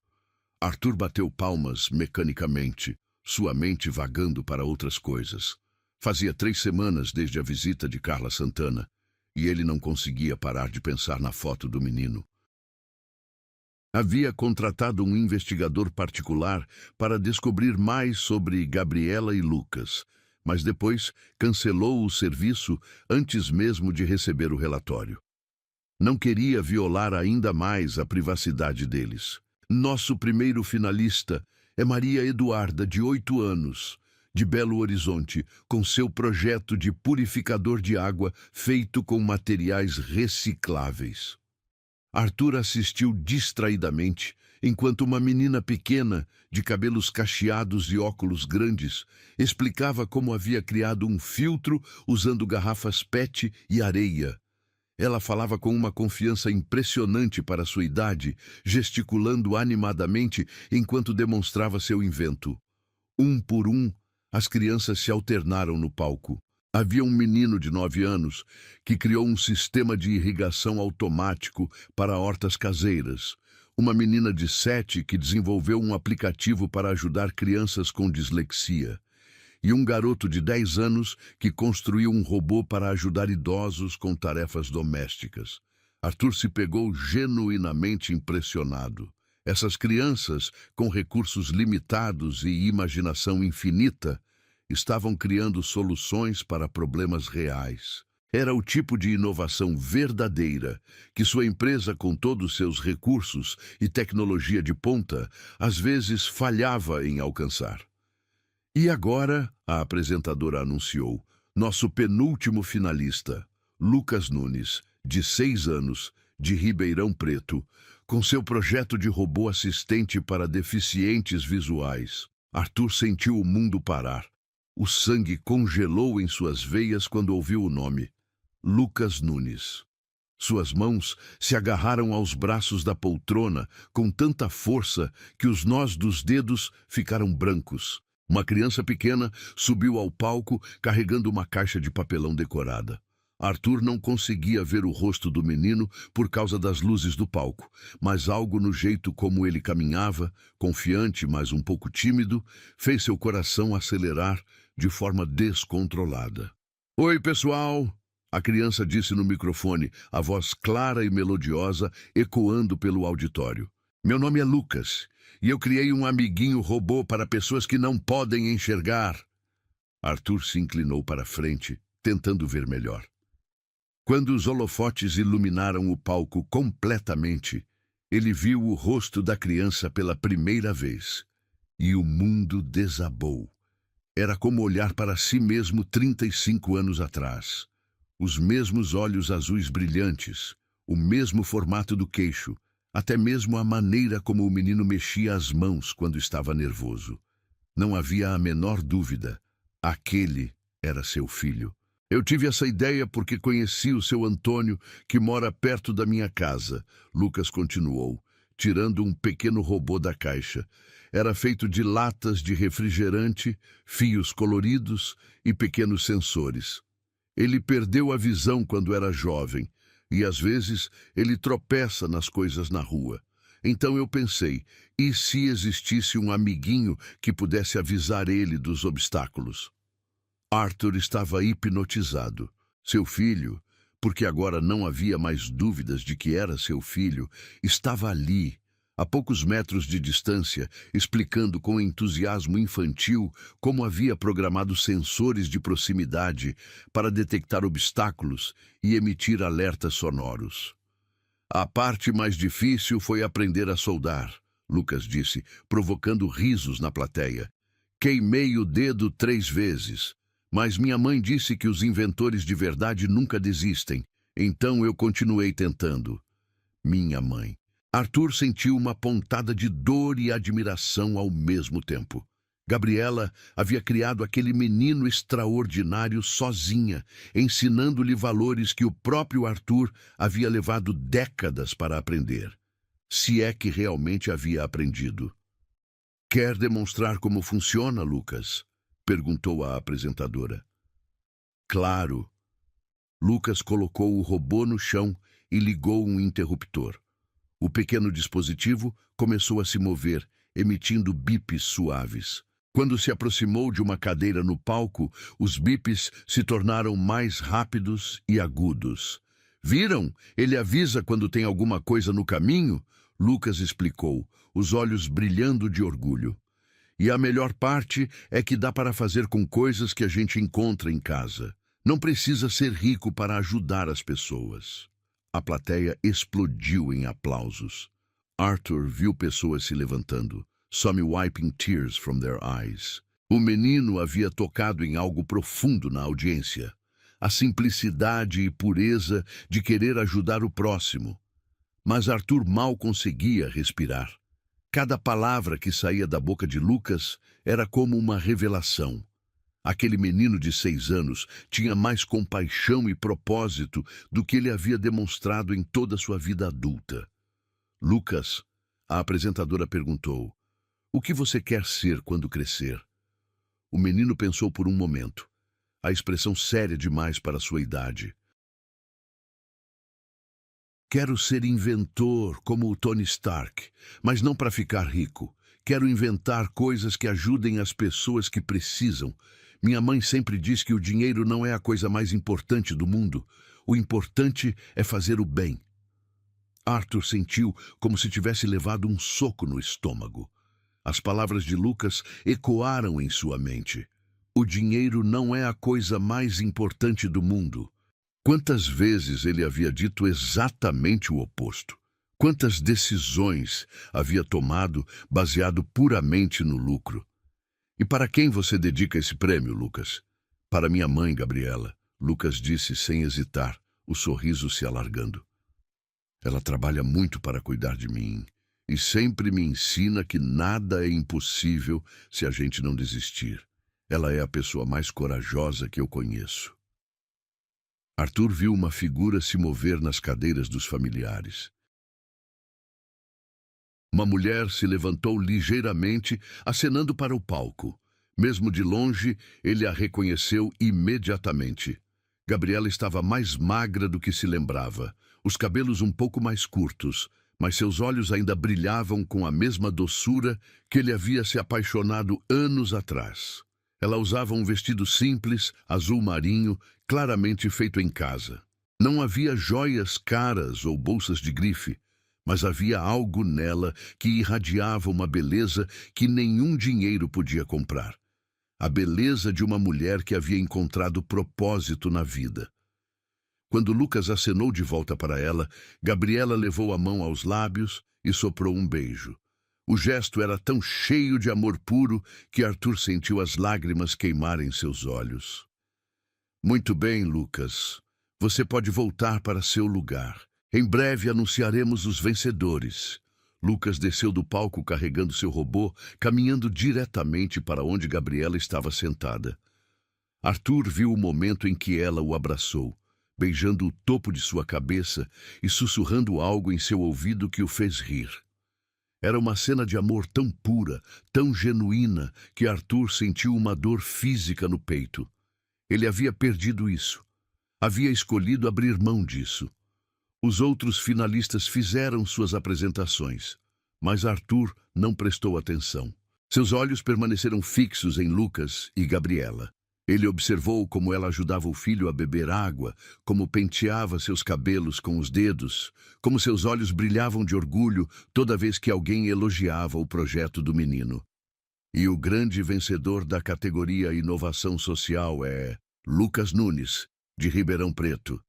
Speaker 1: Arthur bateu palmas mecanicamente, sua mente vagando para outras coisas. Fazia 3 semanas desde a visita de Carla Santana, e ele não conseguia parar de pensar na foto do menino. Havia contratado um investigador particular para descobrir mais sobre Gabriela e Lucas, mas depois cancelou o serviço antes mesmo de receber o relatório. Não queria violar ainda mais a privacidade deles. Nosso primeiro finalista é Maria Eduarda, de 8 anos, de Belo Horizonte, com seu projeto de purificador de água feito com materiais recicláveis. Arthur assistiu distraidamente, enquanto uma menina pequena, de cabelos cacheados e óculos grandes, explicava como havia criado um filtro usando garrafas PET e areia. Ela falava com uma confiança impressionante para sua idade, gesticulando animadamente enquanto demonstrava seu invento. Um por um, as crianças se alternaram no palco. Havia um menino de 9 anos que criou um sistema de irrigação automático para hortas caseiras. Uma menina de 7 que desenvolveu um aplicativo para ajudar crianças com dislexia. E um garoto de 10 anos que construiu um robô para ajudar idosos com tarefas domésticas. Arthur se pegou genuinamente impressionado. Essas crianças, com recursos limitados e imaginação infinita, estavam criando soluções para problemas reais. Era o tipo de inovação verdadeira que sua empresa, com todos seus recursos e tecnologia de ponta, às vezes falhava em alcançar. E agora, a apresentadora anunciou, Nosso penúltimo finalista, Lucas Nunes, de 6 anos, de Ribeirão Preto, com seu projeto de robô assistente para deficientes visuais. Arthur sentiu o mundo parar. O sangue congelou em suas veias quando ouviu o nome. Lucas Nunes. Suas mãos se agarraram aos braços da poltrona com tanta força que os nós dos dedos ficaram brancos. Uma criança pequena subiu ao palco carregando uma caixa de papelão decorada. Arthur não conseguia ver o rosto do menino por causa das luzes do palco, mas algo no jeito como ele caminhava, confiante, mas um pouco tímido, fez seu coração acelerar de forma descontrolada. "Oi, pessoal!" A criança disse no microfone, a voz clara e melodiosa ecoando pelo auditório. "Meu nome é Lucas, e eu criei um amiguinho robô para pessoas que não podem enxergar." Arthur se inclinou para frente, tentando ver melhor. Quando os holofotes iluminaram o palco completamente, ele viu o rosto da criança pela primeira vez. E o mundo desabou. Era como olhar para si mesmo 35 anos atrás. Os mesmos olhos azuis brilhantes, o mesmo formato do queixo, até mesmo a maneira como o menino mexia as mãos quando estava nervoso. Não havia a menor dúvida. Aquele era seu filho. "Eu tive essa ideia porque conheci o seu Antônio, que mora perto da minha casa", Lucas continuou, tirando um pequeno robô da caixa. Era feito de latas de refrigerante, fios coloridos e pequenos sensores. Ele perdeu a visão quando era jovem, e às vezes ele tropeça nas coisas na rua. Então eu pensei, e se existisse um amiguinho que pudesse avisar ele dos obstáculos? Arthur estava hipnotizado. Seu filho, porque agora não havia mais dúvidas de que era seu filho, estava ali, a poucos metros de distância, explicando com entusiasmo infantil como havia programado sensores de proximidade para detectar obstáculos e emitir alertas sonoros. "A parte mais difícil foi aprender a soldar", Lucas disse, provocando risos na plateia. "Queimei o dedo 3 vezes. Mas minha mãe disse que os inventores de verdade nunca desistem, então eu continuei tentando." Minha mãe. Arthur sentiu uma pontada de dor e admiração ao mesmo tempo. Gabriela havia criado aquele menino extraordinário sozinha, ensinando-lhe valores que o próprio Arthur havia levado décadas para aprender. Se é que realmente havia aprendido. "Quer demonstrar como funciona, Lucas?" perguntou a apresentadora. "Claro." Lucas colocou o robô no chão e ligou um interruptor. O pequeno dispositivo começou a se mover, emitindo bips suaves. Quando se aproximou de uma cadeira no palco, os bips se tornaram mais rápidos e agudos. "Viram? Ele avisa quando tem alguma coisa no caminho?" Lucas explicou, os olhos brilhando de orgulho. "E a melhor parte é que dá para fazer com coisas que a gente encontra em casa. Não precisa ser rico para ajudar as pessoas." A plateia explodiu em aplausos. Arthur viu pessoas se levantando, some wiping tears from their eyes. O menino havia tocado em algo profundo na audiência. A simplicidade e pureza de querer ajudar o próximo. Mas Arthur mal conseguia respirar. Cada palavra que saía da boca de Lucas era como uma revelação. Aquele menino de 6 anos tinha mais compaixão e propósito do que ele havia demonstrado em toda sua vida adulta. "Lucas", a apresentadora perguntou, "o que você quer ser quando crescer?" O menino pensou por um momento, a expressão séria demais para sua idade. "Quero ser inventor, como o Tony Stark, mas não para ficar rico. Quero inventar coisas que ajudem as pessoas que precisam. Minha mãe sempre diz que o dinheiro não é a coisa mais importante do mundo. O importante é fazer o bem." Arthur sentiu como se tivesse levado um soco no estômago. As palavras de Lucas ecoaram em sua mente. O dinheiro não é a coisa mais importante do mundo. Quantas vezes ele havia dito exatamente o oposto? Quantas decisões havia tomado baseado puramente no lucro? "E para quem você dedica esse prêmio, Lucas?" Para minha mãe, Gabriela, Lucas disse sem hesitar, o sorriso se alargando. Ela trabalha muito para cuidar de mim e sempre me ensina que nada é impossível se a gente não desistir. Ela é a pessoa mais corajosa que eu conheço. Arthur viu uma figura se mover nas cadeiras dos familiares. Uma mulher se levantou ligeiramente, acenando para o palco. Mesmo de longe, ele a reconheceu imediatamente. Gabriela estava mais magra do que se lembrava, os cabelos um pouco mais curtos, mas seus olhos ainda brilhavam com a mesma doçura que ele havia se apaixonado anos atrás. Ela usava um vestido simples, azul marinho, claramente feito em casa. Não havia joias caras ou bolsas de grife, mas havia algo nela que irradiava uma beleza que nenhum dinheiro podia comprar. A beleza de uma mulher que havia encontrado propósito na vida. Quando Lucas acenou de volta para ela, Gabriela levou a mão aos lábios e soprou um beijo. O gesto era tão cheio de amor puro que Arthur sentiu as lágrimas queimarem seus olhos. Muito bem, Lucas. Você pode voltar para seu lugar. Em breve anunciaremos os vencedores. Lucas desceu do palco carregando seu robô, caminhando diretamente para onde Gabriela estava sentada. Arthur viu o momento em que ela o abraçou, beijando o topo de sua cabeça e sussurrando algo em seu ouvido que o fez rir. Era uma cena de amor tão pura, tão genuína, que Arthur sentiu uma dor física no peito. Ele havia perdido isso. Havia escolhido abrir mão disso. Os outros finalistas fizeram suas apresentações, mas Arthur não prestou atenção. Seus olhos permaneceram fixos em Lucas e Gabriela. Ele observou como ela ajudava o filho a beber água, como penteava seus cabelos com os dedos, como seus olhos brilhavam de orgulho toda vez que alguém elogiava o projeto do menino. E o grande vencedor da categoria Inovação Social é Lucas Nunes, de Ribeirão Preto.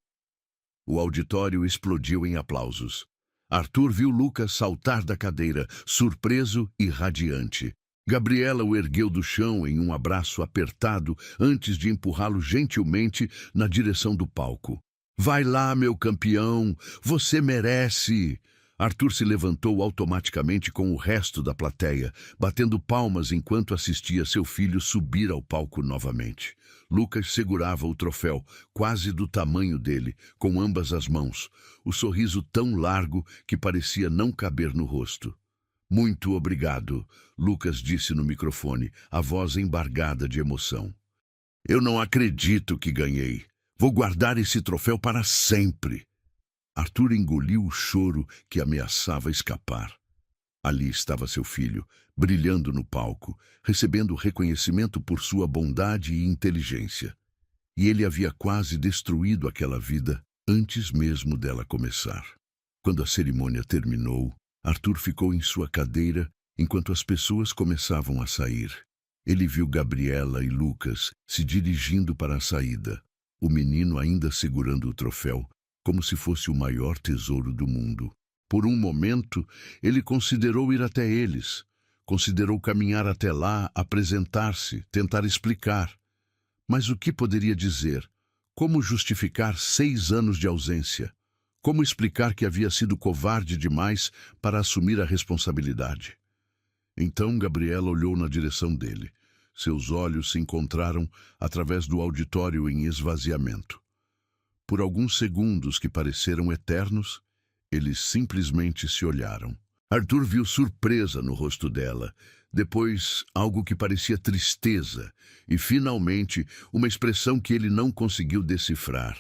Speaker 1: O auditório explodiu em aplausos. Arthur viu Lucas saltar da cadeira, surpreso e radiante. Gabriela o ergueu do chão em um abraço apertado antes de empurrá-lo gentilmente na direção do palco. Vai lá, meu campeão, você merece! Arthur se levantou automaticamente com o resto da plateia, batendo palmas enquanto assistia seu filho subir ao palco novamente. Lucas segurava o troféu, quase do tamanho dele, com ambas as mãos, o sorriso tão largo que parecia não caber no rosto. Muito obrigado, Lucas disse no microfone, a voz embargada de emoção. Eu não acredito que ganhei. Vou guardar esse troféu para sempre. Arthur engoliu o choro que ameaçava escapar. Ali estava seu filho, brilhando no palco, recebendo reconhecimento por sua bondade e inteligência. E ele havia quase destruído aquela vida antes mesmo dela começar. Quando a cerimônia terminou, Arthur ficou em sua cadeira enquanto as pessoas começavam a sair. Ele viu Gabriela e Lucas se dirigindo para a saída, o menino ainda segurando o troféu, como se fosse o maior tesouro do mundo. Por um momento, ele considerou ir até eles, considerou caminhar até lá, apresentar-se, tentar explicar. Mas o que poderia dizer? Como justificar 6 anos de ausência? Como explicar que havia sido covarde demais para assumir a responsabilidade? Então Gabriela olhou na direção dele. Seus olhos se encontraram através do auditório em esvaziamento. Por alguns segundos que pareceram eternos, eles simplesmente se olharam. Arthur viu surpresa no rosto dela, depois algo que parecia tristeza e, finalmente, uma expressão que ele não conseguiu decifrar.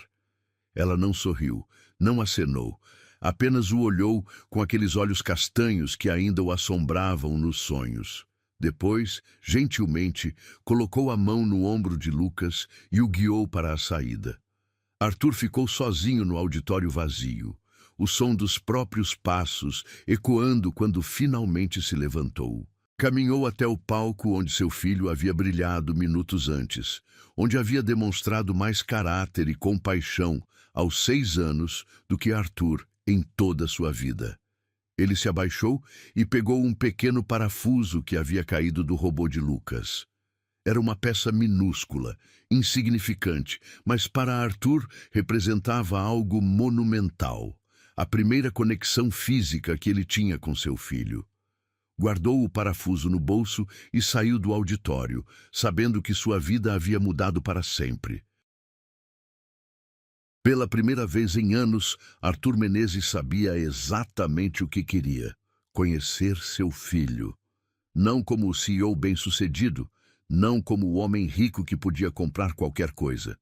Speaker 1: Ela não sorriu, não acenou, apenas o olhou com aqueles olhos castanhos que ainda o assombravam nos sonhos. Depois, gentilmente, colocou a mão no ombro de Lucas e o guiou para a saída. Arthur ficou sozinho no auditório vazio, o som dos próprios passos ecoando quando finalmente se levantou. Caminhou até o palco onde seu filho havia brilhado minutos antes, onde havia demonstrado mais caráter e compaixão aos 6 anos do que Arthur em toda a sua vida. Ele se abaixou e pegou um pequeno parafuso que havia caído do robô de Lucas. Era uma peça minúscula, insignificante, mas para Arthur representava algo monumental. A primeira conexão física que ele tinha com seu filho. Guardou o parafuso no bolso e saiu do auditório, sabendo que sua vida havia mudado para sempre. Pela primeira vez em anos, Arthur Menezes sabia exatamente o que queria: conhecer seu filho. Não como o CEO bem-sucedido, não como o homem rico que podia comprar qualquer coisa.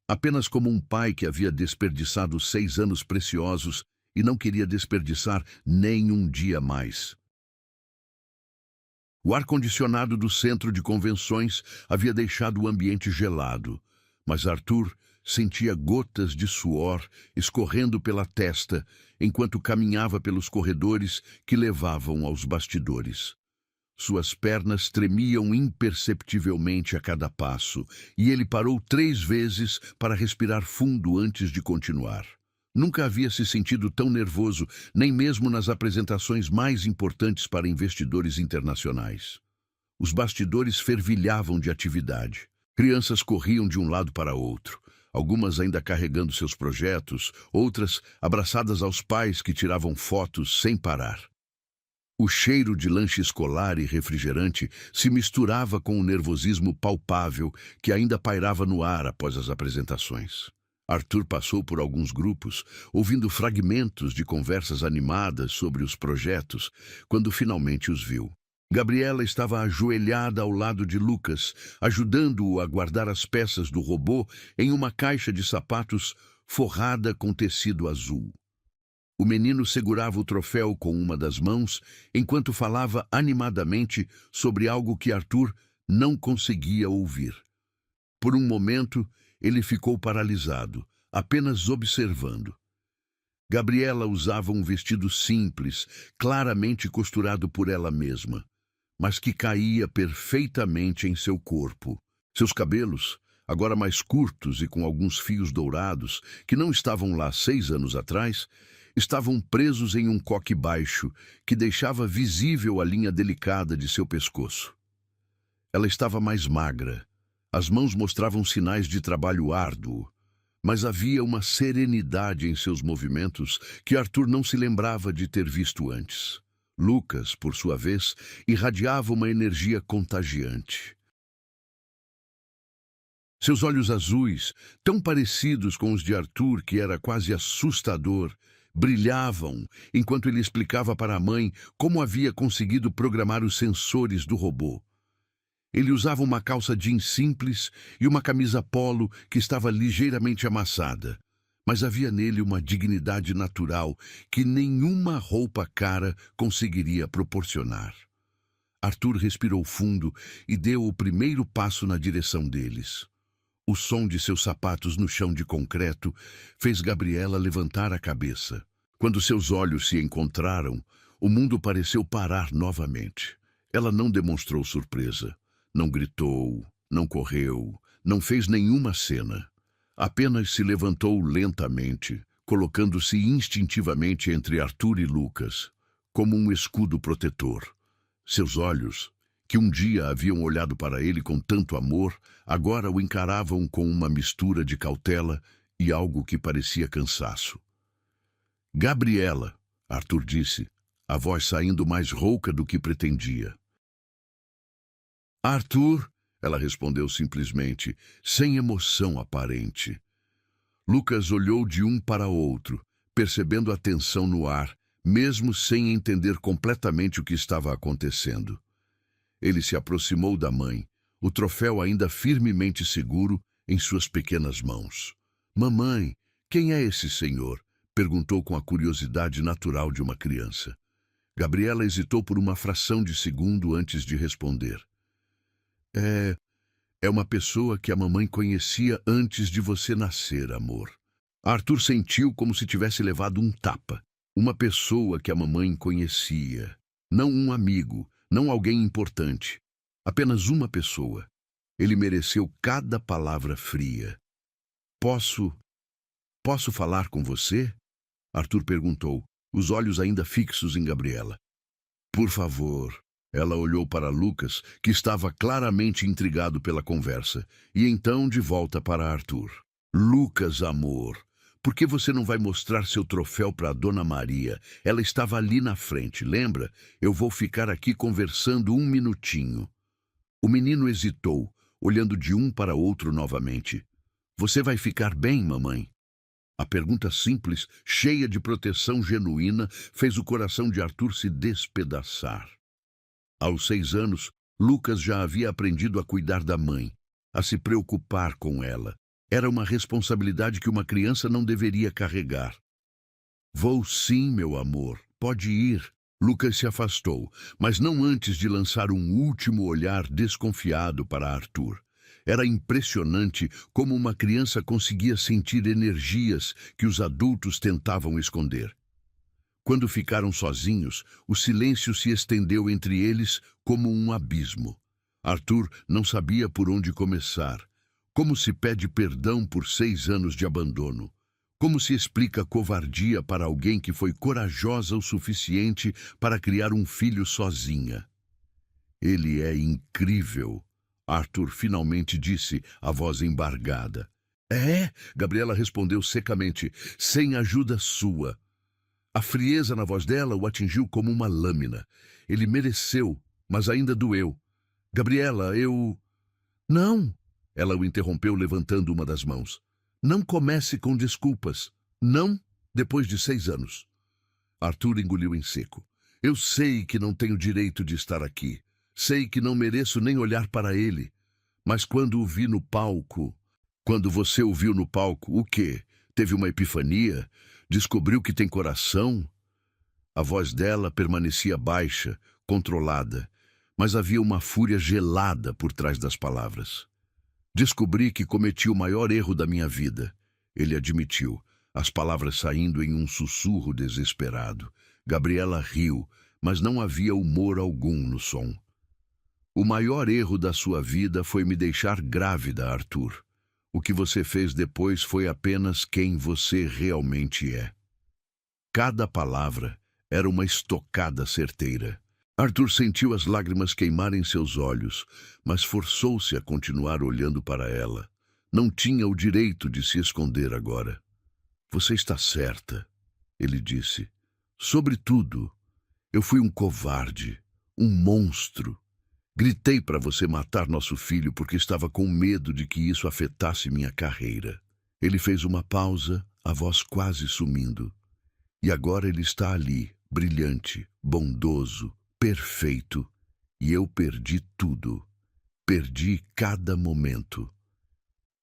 Speaker 1: Apenas como um pai que havia desperdiçado 6 anos preciosos e não queria desperdiçar nem um dia mais. O ar-condicionado do centro de convenções havia deixado o ambiente gelado, mas Arthur sentia gotas de suor escorrendo pela testa enquanto caminhava pelos corredores que levavam aos bastidores. Suas pernas tremiam imperceptivelmente a cada passo, e ele parou 3 vezes para respirar fundo antes de continuar. Nunca havia se sentido tão nervoso, nem mesmo nas apresentações mais importantes para investidores internacionais. Os bastidores fervilhavam de atividade. Crianças corriam de um lado para outro, algumas ainda carregando seus projetos, outras abraçadas aos pais que tiravam fotos sem parar. O cheiro de lanche escolar e refrigerante se misturava com o nervosismo palpável que ainda pairava no ar após as apresentações. Arthur passou por alguns grupos, ouvindo fragmentos de conversas animadas sobre os projetos, quando finalmente os viu. Gabriela estava ajoelhada ao lado de Lucas, ajudando-o a guardar as peças do robô em uma caixa de sapatos forrada com tecido azul. O menino segurava o troféu com uma das mãos, enquanto falava animadamente sobre algo que Arthur não conseguia ouvir. Por um momento, ele ficou paralisado, apenas observando. Gabriela usava um vestido simples, claramente costurado por ela mesma, mas que caía perfeitamente em seu corpo. Seus cabelos, agora mais curtos e com alguns fios dourados, que não estavam lá 6 anos atrás, estavam presos em um coque baixo que deixava visível a linha delicada de seu pescoço. Ela estava mais magra. As mãos mostravam sinais de trabalho árduo, mas havia uma serenidade em seus movimentos que Arthur não se lembrava de ter visto antes. Lucas, por sua vez, irradiava uma energia contagiante. Seus olhos azuis, tão parecidos com os de Arthur que era quase assustador, brilhavam enquanto ele explicava para a mãe como havia conseguido programar os sensores do robô. Ele usava uma calça jeans simples e uma camisa polo que estava ligeiramente amassada, mas havia nele uma dignidade natural que nenhuma roupa cara conseguiria proporcionar. Arthur respirou fundo e deu o primeiro passo na direção deles. O som de seus sapatos no chão de concreto fez Gabriela levantar a cabeça. Quando seus olhos se encontraram, o mundo pareceu parar novamente. Ela não demonstrou surpresa. Não gritou, não correu, não fez nenhuma cena. Apenas se levantou lentamente, colocando-se instintivamente entre Arthur e Lucas, como um escudo protetor. Seus olhos, que um dia haviam olhado para ele com tanto amor, agora o encaravam com uma mistura de cautela e algo que parecia cansaço. "Gabriela", Arthur disse, a voz saindo mais rouca do que pretendia. "Arthur", ela respondeu simplesmente, sem emoção aparente. Lucas olhou de um para outro, percebendo a tensão no ar, mesmo sem entender completamente o que estava acontecendo. Ele se aproximou da mãe, o troféu ainda firmemente seguro em suas pequenas mãos. "Mamãe, quem é esse senhor?", perguntou com a curiosidade natural de uma criança. Gabriela hesitou por uma fração de segundo antes de responder. É uma pessoa que a mamãe conhecia antes de você nascer, amor." Arthur sentiu como se tivesse levado um tapa. Uma pessoa que a mamãe conhecia. Não um amigo, não alguém importante. Apenas uma pessoa. Ele mereceu cada palavra fria. Posso falar com você?", Arthur perguntou, os olhos ainda fixos em Gabriela. "Por favor", Ela olhou para Lucas, que estava claramente intrigado pela conversa, e então de volta para Arthur. Lucas, amor, por que você não vai mostrar seu troféu para a Dona Maria? Ela estava ali na frente, lembra? Eu vou ficar aqui conversando um minutinho. O menino hesitou, olhando de um para outro novamente. Você vai ficar bem, mamãe? A pergunta simples, cheia de proteção genuína, fez o coração de Arthur se despedaçar. Aos 6 anos, Lucas já havia aprendido a cuidar da mãe, a se preocupar com ela. Era uma responsabilidade que uma criança não deveria carregar. Vou sim, meu amor, pode ir. Lucas se afastou, mas não antes de lançar um último olhar desconfiado para Arthur. Era impressionante como uma criança conseguia sentir energias que os adultos tentavam esconder. Quando ficaram sozinhos, o silêncio se estendeu entre eles como um abismo. Arthur não sabia por onde começar. Como se pede perdão por 6 anos de abandono? Como se explica covardia para alguém que foi corajosa o suficiente para criar um filho sozinha? Ele é incrível, Arthur finalmente disse, a voz embargada. É, Gabriela respondeu secamente, sem ajuda sua. A frieza na voz dela o atingiu como uma lâmina. Ele mereceu, mas ainda doeu. Gabriela, eu... Não! Ela o interrompeu levantando uma das mãos. Não comece com desculpas. Não, depois de 6 anos. Arthur engoliu em seco. Eu sei que não tenho direito de estar aqui. Sei que não mereço nem olhar para ele. Mas quando o vi no palco... Quando você o viu no palco, o quê? Teve uma epifania? Descobriu que tem coração? A voz dela permanecia baixa, controlada, mas havia uma fúria gelada por trás das palavras. Descobri que cometi o maior erro da minha vida, ele admitiu, as palavras saindo em um sussurro desesperado. Gabriela riu, mas não havia humor algum no som. O maior erro da sua vida foi me deixar grávida, Arthur. O que você fez depois foi apenas quem você realmente é. Cada palavra era uma estocada certeira. Arthur sentiu as lágrimas queimarem seus olhos, mas forçou-se a continuar olhando para ela. Não tinha o direito de se esconder agora. Você está certa, ele disse. Sobretudo, eu fui um covarde, um monstro. Gritei para você matar nosso filho porque estava com medo de que isso afetasse minha carreira. Ele fez uma pausa, a voz quase sumindo. E agora ele está ali, brilhante, bondoso, perfeito. E eu perdi tudo. Perdi cada momento.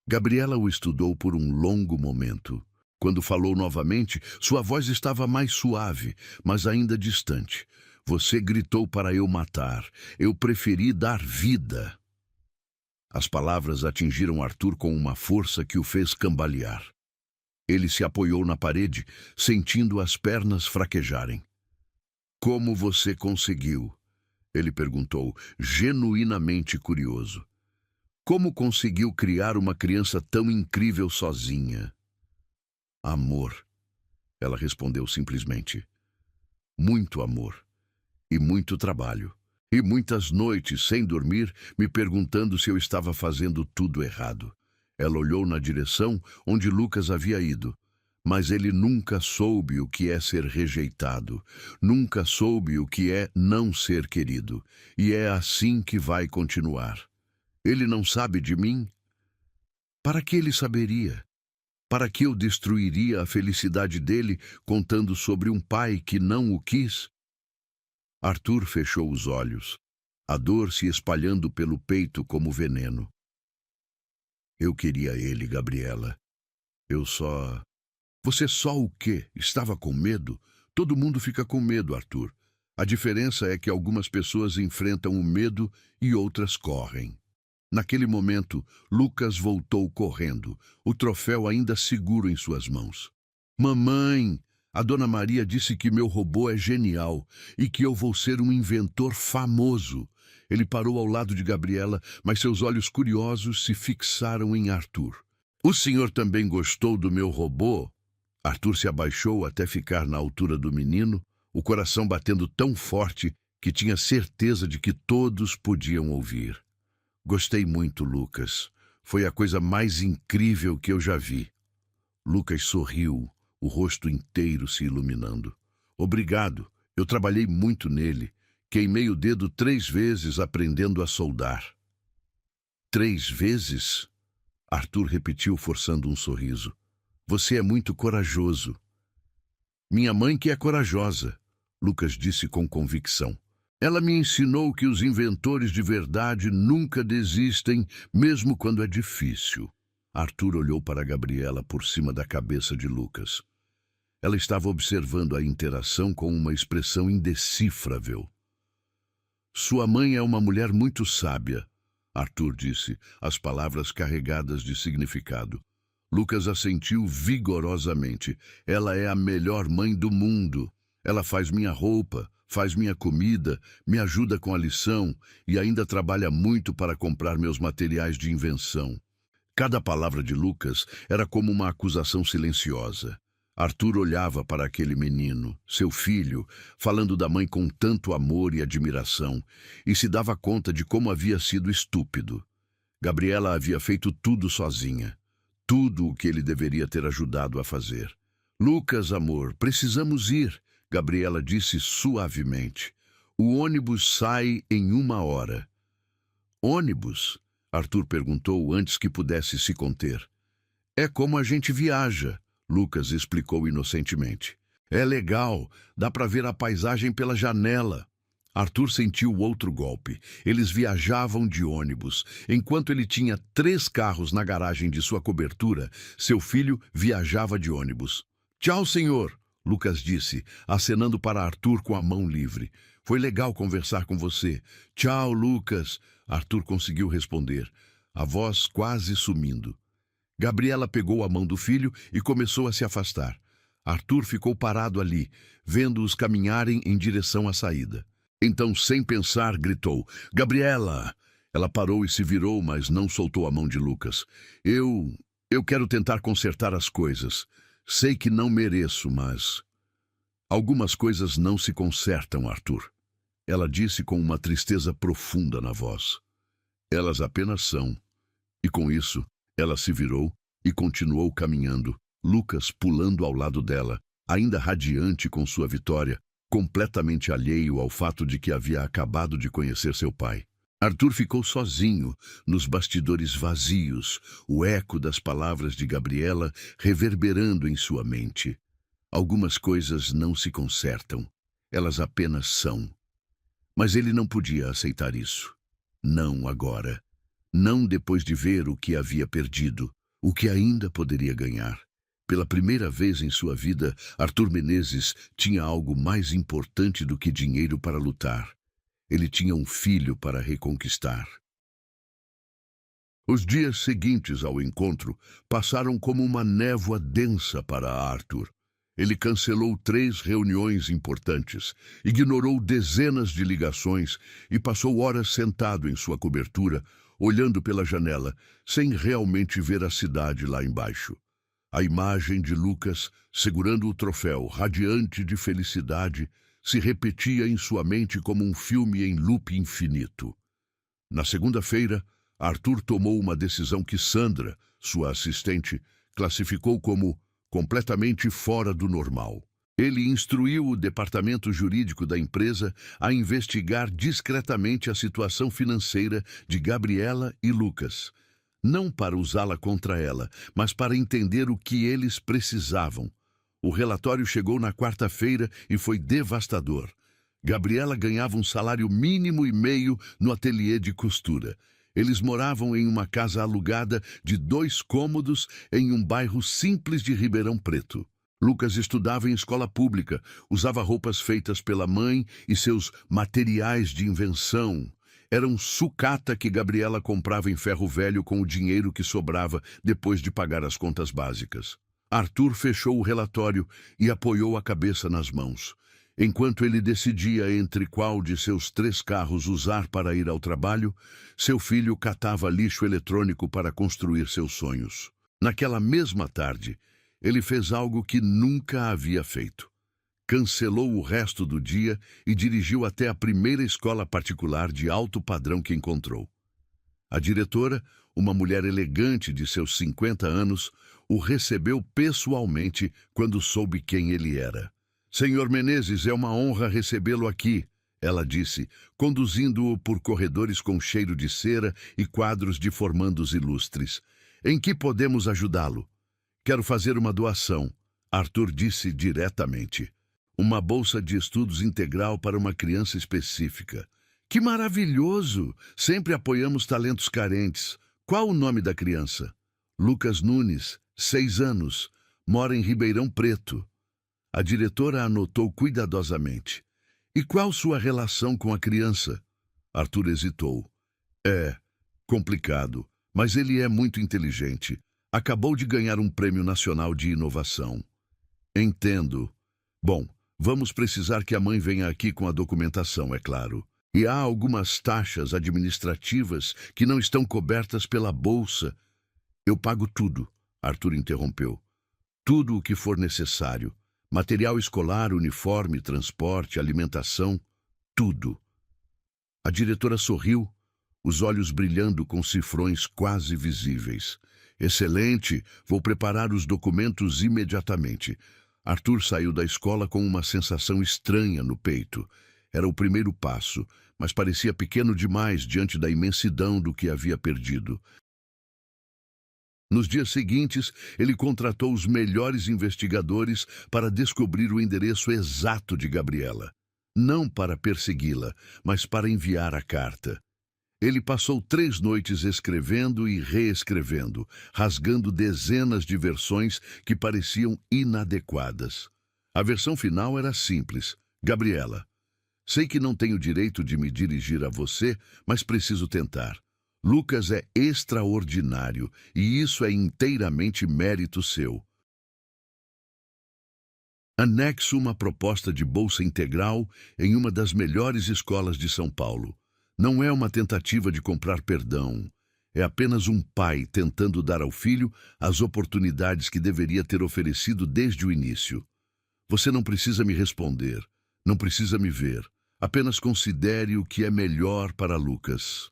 Speaker 1: Gabriela o estudou por um longo momento. Quando falou novamente, sua voz estava mais suave, mas ainda distante. Você gritou para eu matar. Eu preferi dar vida. As palavras atingiram Arthur com uma força que o fez cambalear. Ele se apoiou na parede, sentindo as pernas fraquejarem. Como você conseguiu? Ele perguntou, genuinamente curioso. Como conseguiu criar uma criança tão incrível sozinha? Amor, ela respondeu simplesmente. Muito amor. E muito trabalho. E muitas noites sem dormir, me perguntando se eu estava fazendo tudo errado. Ela olhou na direção onde Lucas havia ido. Mas ele nunca soube o que é ser rejeitado. Nunca soube o que é não ser querido. E é assim que vai continuar. Ele não sabe de mim? Para que ele saberia? Para que eu destruiria a felicidade dele contando sobre um pai que não o quis? Arthur fechou os olhos, a dor se espalhando pelo peito como veneno. Eu queria ele, Gabriela. Você só o quê? Estava com medo? Todo mundo fica com medo, Arthur. A diferença é que algumas pessoas enfrentam o medo e outras correm. Naquele momento, Lucas voltou correndo, o troféu ainda seguro em suas mãos. Mamãe! A Dona Maria disse que meu robô é genial e que eu vou ser um inventor famoso. Ele parou ao lado de Gabriela, mas seus olhos curiosos se fixaram em Arthur. O senhor também gostou do meu robô? Arthur se abaixou até ficar na altura do menino, o coração batendo tão forte que tinha certeza de que todos podiam ouvir. Gostei muito, Lucas. Foi a coisa mais incrível que eu já vi. Lucas sorriu, o rosto inteiro se iluminando. Obrigado, eu trabalhei muito nele. Queimei o dedo 3 vezes aprendendo a soldar. 3 vezes? Arthur repetiu, forçando um sorriso. Você é muito corajoso. Minha mãe que é corajosa, Lucas disse com convicção. Ela me ensinou que os inventores de verdade nunca desistem, mesmo quando é difícil. Arthur olhou para Gabriela por cima da cabeça de Lucas. Ela estava observando a interação com uma expressão indecifrável. Sua mãe é uma mulher muito sábia, Arthur disse, as palavras carregadas de significado. Lucas assentiu vigorosamente. Ela é a melhor mãe do mundo. Ela faz minha roupa, faz minha comida, me ajuda com a lição e ainda trabalha muito para comprar meus materiais de invenção. Cada palavra de Lucas era como uma acusação silenciosa. Arthur olhava para aquele menino, seu filho, falando da mãe com tanto amor e admiração, e se dava conta de como havia sido estúpido. Gabriela havia feito tudo sozinha. Tudo o que ele deveria ter ajudado a fazer. Lucas, amor, precisamos ir, Gabriela disse suavemente. O ônibus sai em 1 hora. Ônibus? Arthur perguntou antes que pudesse se conter. É como a gente viaja, Lucas explicou inocentemente. É legal, dá para ver a paisagem pela janela. Arthur sentiu outro golpe. Eles viajavam de ônibus. Enquanto ele tinha 3 carros na garagem de sua cobertura, seu filho viajava de ônibus. Tchau, senhor, Lucas disse, acenando para Arthur com a mão livre. Foi legal conversar com você. Tchau, Lucas, Arthur conseguiu responder, a voz quase sumindo. Gabriela pegou a mão do filho e começou a se afastar. Arthur ficou parado ali, vendo-os caminharem em direção à saída. Então, sem pensar, gritou, Gabriela! Ela parou e se virou, mas não soltou a mão de Lucas. Eu quero tentar consertar as coisas. Sei que não mereço, mas... Algumas coisas não se consertam, Arthur. Ela disse com uma tristeza profunda na voz. Elas apenas são. E com isso, ela se virou e continuou caminhando, Lucas pulando ao lado dela, ainda radiante com sua vitória, completamente alheio ao fato de que havia acabado de conhecer seu pai. Arthur ficou sozinho, nos bastidores vazios, o eco das palavras de Gabriela reverberando em sua mente. Algumas coisas não se consertam, elas apenas são. Mas ele não podia aceitar isso. Não agora. Não depois de ver o que havia perdido, o que ainda poderia ganhar. Pela primeira vez em sua vida, Arthur Menezes tinha algo mais importante do que dinheiro para lutar. Ele tinha um filho para reconquistar. Os dias seguintes ao encontro passaram como uma névoa densa para Arthur. Ele cancelou 3 reuniões importantes, ignorou dezenas de ligações e passou horas sentado em sua cobertura, olhando pela janela, sem realmente ver a cidade lá embaixo. A imagem de Lucas, segurando o troféu, radiante de felicidade, se repetia em sua mente como um filme em loop infinito. Na segunda-feira, Arthur tomou uma decisão que Sandra, sua assistente, classificou como completamente fora do normal. Ele instruiu o departamento jurídico da empresa a investigar discretamente a situação financeira de Gabriela e Lucas, não para usá-la contra ela, mas para entender o que eles precisavam. O relatório chegou na quarta-feira e foi devastador. Gabriela ganhava um salário mínimo e meio no ateliê de costura. Eles moravam em uma casa alugada de 2 cômodos em um bairro simples de Ribeirão Preto. Lucas estudava em escola pública, usava roupas feitas pela mãe e seus materiais de invenção. Era um sucata que Gabriela comprava em ferro velho com o dinheiro que sobrava depois de pagar as contas básicas. Arthur fechou o relatório e apoiou a cabeça nas mãos. Enquanto ele decidia entre qual de seus 3 carros usar para ir ao trabalho, seu filho catava lixo eletrônico para construir seus sonhos. Naquela mesma tarde, ele fez algo que nunca havia feito. cancelou o resto do dia e dirigiu até a primeira escola particular de alto padrão que encontrou. A diretora, uma mulher elegante de seus 50 anos, o recebeu pessoalmente quando soube quem ele era. "Senhor Menezes, é uma honra recebê-lo aqui", ela disse, conduzindo-o por corredores com cheiro de cera e quadros de formandos ilustres. "Em que podemos ajudá-lo?" "Quero fazer uma doação", Arthur disse diretamente. "Uma bolsa de estudos integral para uma criança específica." "Que maravilhoso! Sempre apoiamos talentos carentes. Qual o nome da criança?" "Lucas Nunes, 6 anos, mora em Ribeirão Preto." A diretora anotou cuidadosamente. "E qual sua relação com a criança?" Arthur hesitou. "É complicado, mas ele é muito inteligente. Acabou de ganhar um prêmio nacional de inovação." "Entendo. Bom, vamos precisar que a mãe venha aqui com a documentação, é claro. E há algumas taxas administrativas que não estão cobertas pela bolsa." "Eu pago tudo", Arthur interrompeu. "Tudo o que for necessário. Material escolar, uniforme, transporte, alimentação, tudo." A diretora sorriu, os olhos brilhando com cifrões quase visíveis. "Excelente, vou preparar os documentos imediatamente." Arthur saiu da escola com uma sensação estranha no peito. Era o primeiro passo, mas parecia pequeno demais diante da imensidão do que havia perdido. Nos dias seguintes, ele contratou os melhores investigadores para descobrir o endereço exato de Gabriela. Não para persegui-la, mas para enviar a carta. Ele passou 3 noites escrevendo e reescrevendo, rasgando dezenas de versões que pareciam inadequadas. A versão final era simples. "Gabriela, sei que não tenho direito de me dirigir a você, mas preciso tentar. Lucas é extraordinário e isso é inteiramente mérito seu. Anexo uma proposta de bolsa integral em uma das melhores escolas de São Paulo. Não é uma tentativa de comprar perdão. É apenas um pai tentando dar ao filho as oportunidades que deveria ter oferecido desde o início. Você não precisa me responder, não precisa me ver. Apenas considere o que é melhor para Lucas."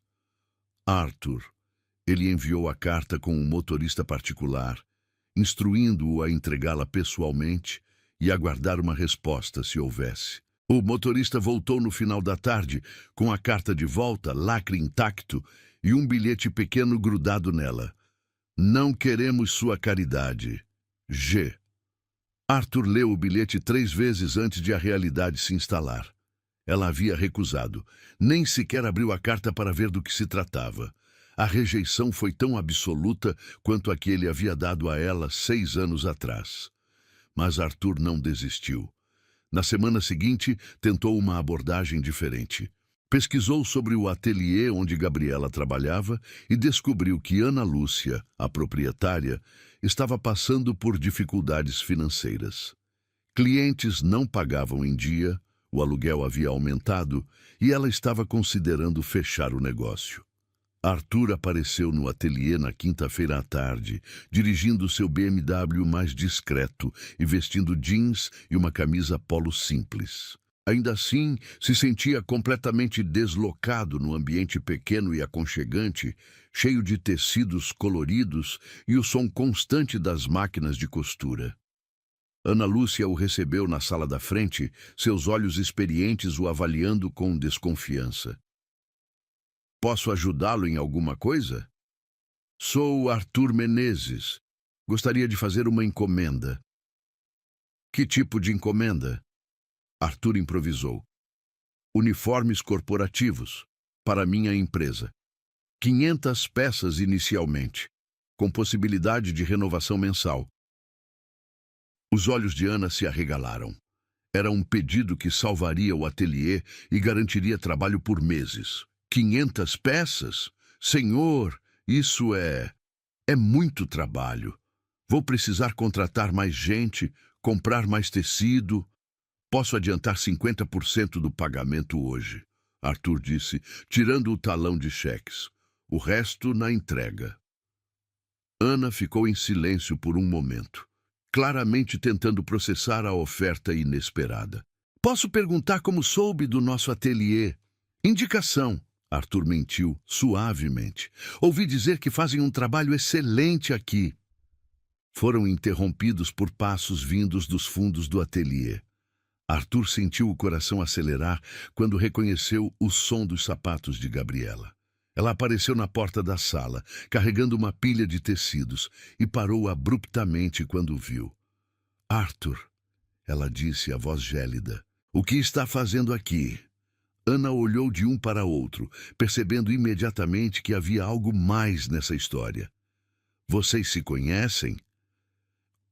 Speaker 1: Arthur. Ele enviou a carta com um motorista particular, instruindo-o a entregá-la pessoalmente e aguardar uma resposta se houvesse. O motorista voltou no final da tarde, com a carta de volta, lacre intacto, e um bilhete pequeno grudado nela. "Não queremos sua caridade. G." Arthur leu o bilhete 3 vezes antes de a realidade se instalar. Ela havia recusado. Nem sequer abriu a carta para ver do que se tratava. A rejeição foi tão absoluta quanto a que ele havia dado a ela 6 anos atrás. Mas Arthur não desistiu. Na semana seguinte, tentou uma abordagem diferente. Pesquisou sobre o ateliê onde Gabriela trabalhava e descobriu que Ana Lúcia, a proprietária, estava passando por dificuldades financeiras. Clientes não pagavam em dia, o aluguel havia aumentado e ela estava considerando fechar o negócio. Arthur apareceu no ateliê na quinta-feira à tarde, dirigindo seu BMW mais discreto e vestindo jeans e uma camisa polo simples. Ainda assim, se sentia completamente deslocado no ambiente pequeno e aconchegante, cheio de tecidos coloridos e o som constante das máquinas de costura. Ana Lúcia o recebeu na sala da frente, seus olhos experientes o avaliando com desconfiança. "Posso ajudá-lo em alguma coisa?" "Sou Arthur Menezes. Gostaria de fazer uma encomenda." "Que tipo de encomenda?" Arthur improvisou. "Uniformes corporativos, para minha empresa. 500 peças inicialmente, com possibilidade de renovação mensal." Os olhos de Ana se arregalaram. Era um pedido que salvaria o ateliê e garantiria trabalho por meses. 500 peças? Senhor, isso é muito trabalho. Vou precisar contratar mais gente, comprar mais tecido. Posso adiantar 50% do pagamento hoje, Arthur disse, tirando o talão de cheques. O resto na entrega. Ana ficou em silêncio por um momento. claramente tentando processar a oferta inesperada. Posso perguntar como soube do nosso ateliê? Indicação. Arthur mentiu suavemente. Ouvi dizer que fazem um trabalho excelente aqui. Foram interrompidos por passos vindos dos fundos do ateliê. Arthur sentiu o coração acelerar quando reconheceu o som dos sapatos de Gabriela. Ela apareceu na porta da sala, carregando uma pilha de tecidos, e parou abruptamente quando o viu. Arthur, ela disse, a voz gélida, o que está fazendo aqui? Ana olhou de um para outro, percebendo imediatamente que havia algo mais nessa história. Vocês se conhecem?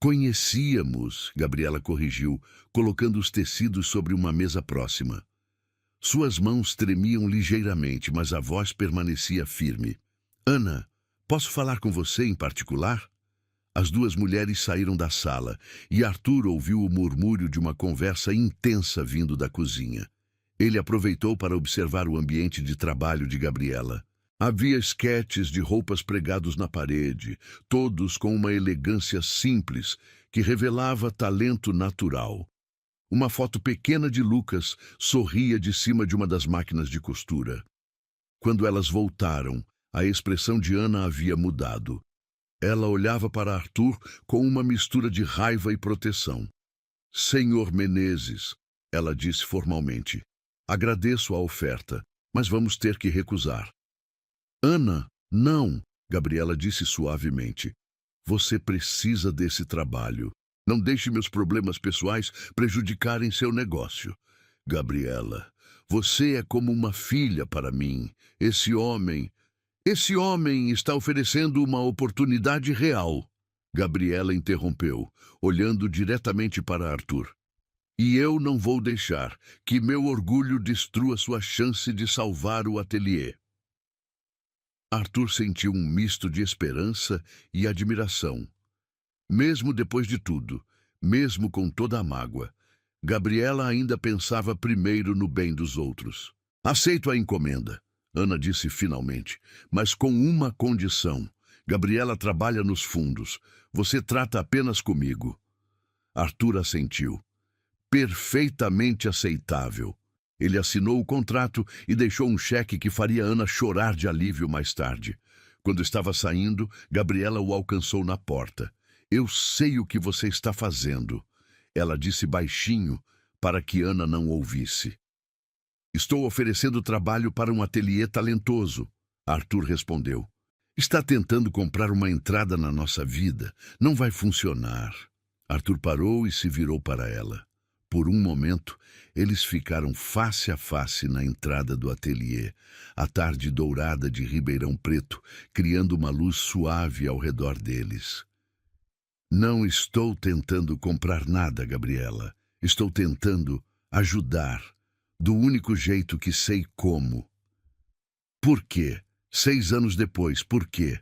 Speaker 1: Conhecíamos, Gabriela corrigiu, colocando os tecidos sobre uma mesa próxima. Suas mãos tremiam ligeiramente, mas a voz permanecia firme. Ana, posso falar com você em particular? As duas mulheres saíram da sala e Arthur ouviu o murmúrio de uma conversa intensa vindo da cozinha. Ele aproveitou para observar o ambiente de trabalho de Gabriela. Havia esquetes de roupas pregados na parede, todos com uma elegância simples que revelava talento natural. Uma foto pequena de Lucas sorria de cima de uma das máquinas de costura. Quando elas voltaram, a expressão de Ana havia mudado. Ela olhava para Arthur com uma mistura de raiva e proteção. Senhor Menezes, ela disse formalmente, agradeço a oferta, mas vamos ter que recusar. Ana, não, Gabriela disse suavemente. Você precisa desse trabalho. Não deixe meus problemas pessoais prejudicarem seu negócio. Gabriela, você é como uma filha para mim. Esse homem está oferecendo uma oportunidade real. Gabriela interrompeu, olhando diretamente para Arthur. E eu não vou deixar que meu orgulho destrua sua chance de salvar o ateliê. Arthur sentiu um misto de esperança e admiração. Mesmo depois de tudo, mesmo com toda a mágoa, Gabriela ainda pensava primeiro no bem dos outros. Aceito a encomenda, Ana disse finalmente, mas com uma condição. Gabriela trabalha nos fundos. Você trata apenas comigo. Arthur assentiu. Perfeitamente aceitável. Ele assinou o contrato e deixou um cheque que faria Ana chorar de alívio mais tarde. Quando estava saindo, Gabriela o alcançou na porta. Eu sei o que você está fazendo, ela disse baixinho para que Ana não ouvisse. Estou oferecendo trabalho para um ateliê talentoso, Arthur respondeu. Está tentando comprar uma entrada na nossa vida. Não vai funcionar. Arthur parou e se virou para ela. Por um momento, eles ficaram face a face na entrada do ateliê, a tarde dourada de Ribeirão Preto, criando uma luz suave ao redor deles. Não estou tentando comprar nada, Gabriela. Estou tentando ajudar, do único jeito que sei como. Por quê? 6 anos depois, por quê?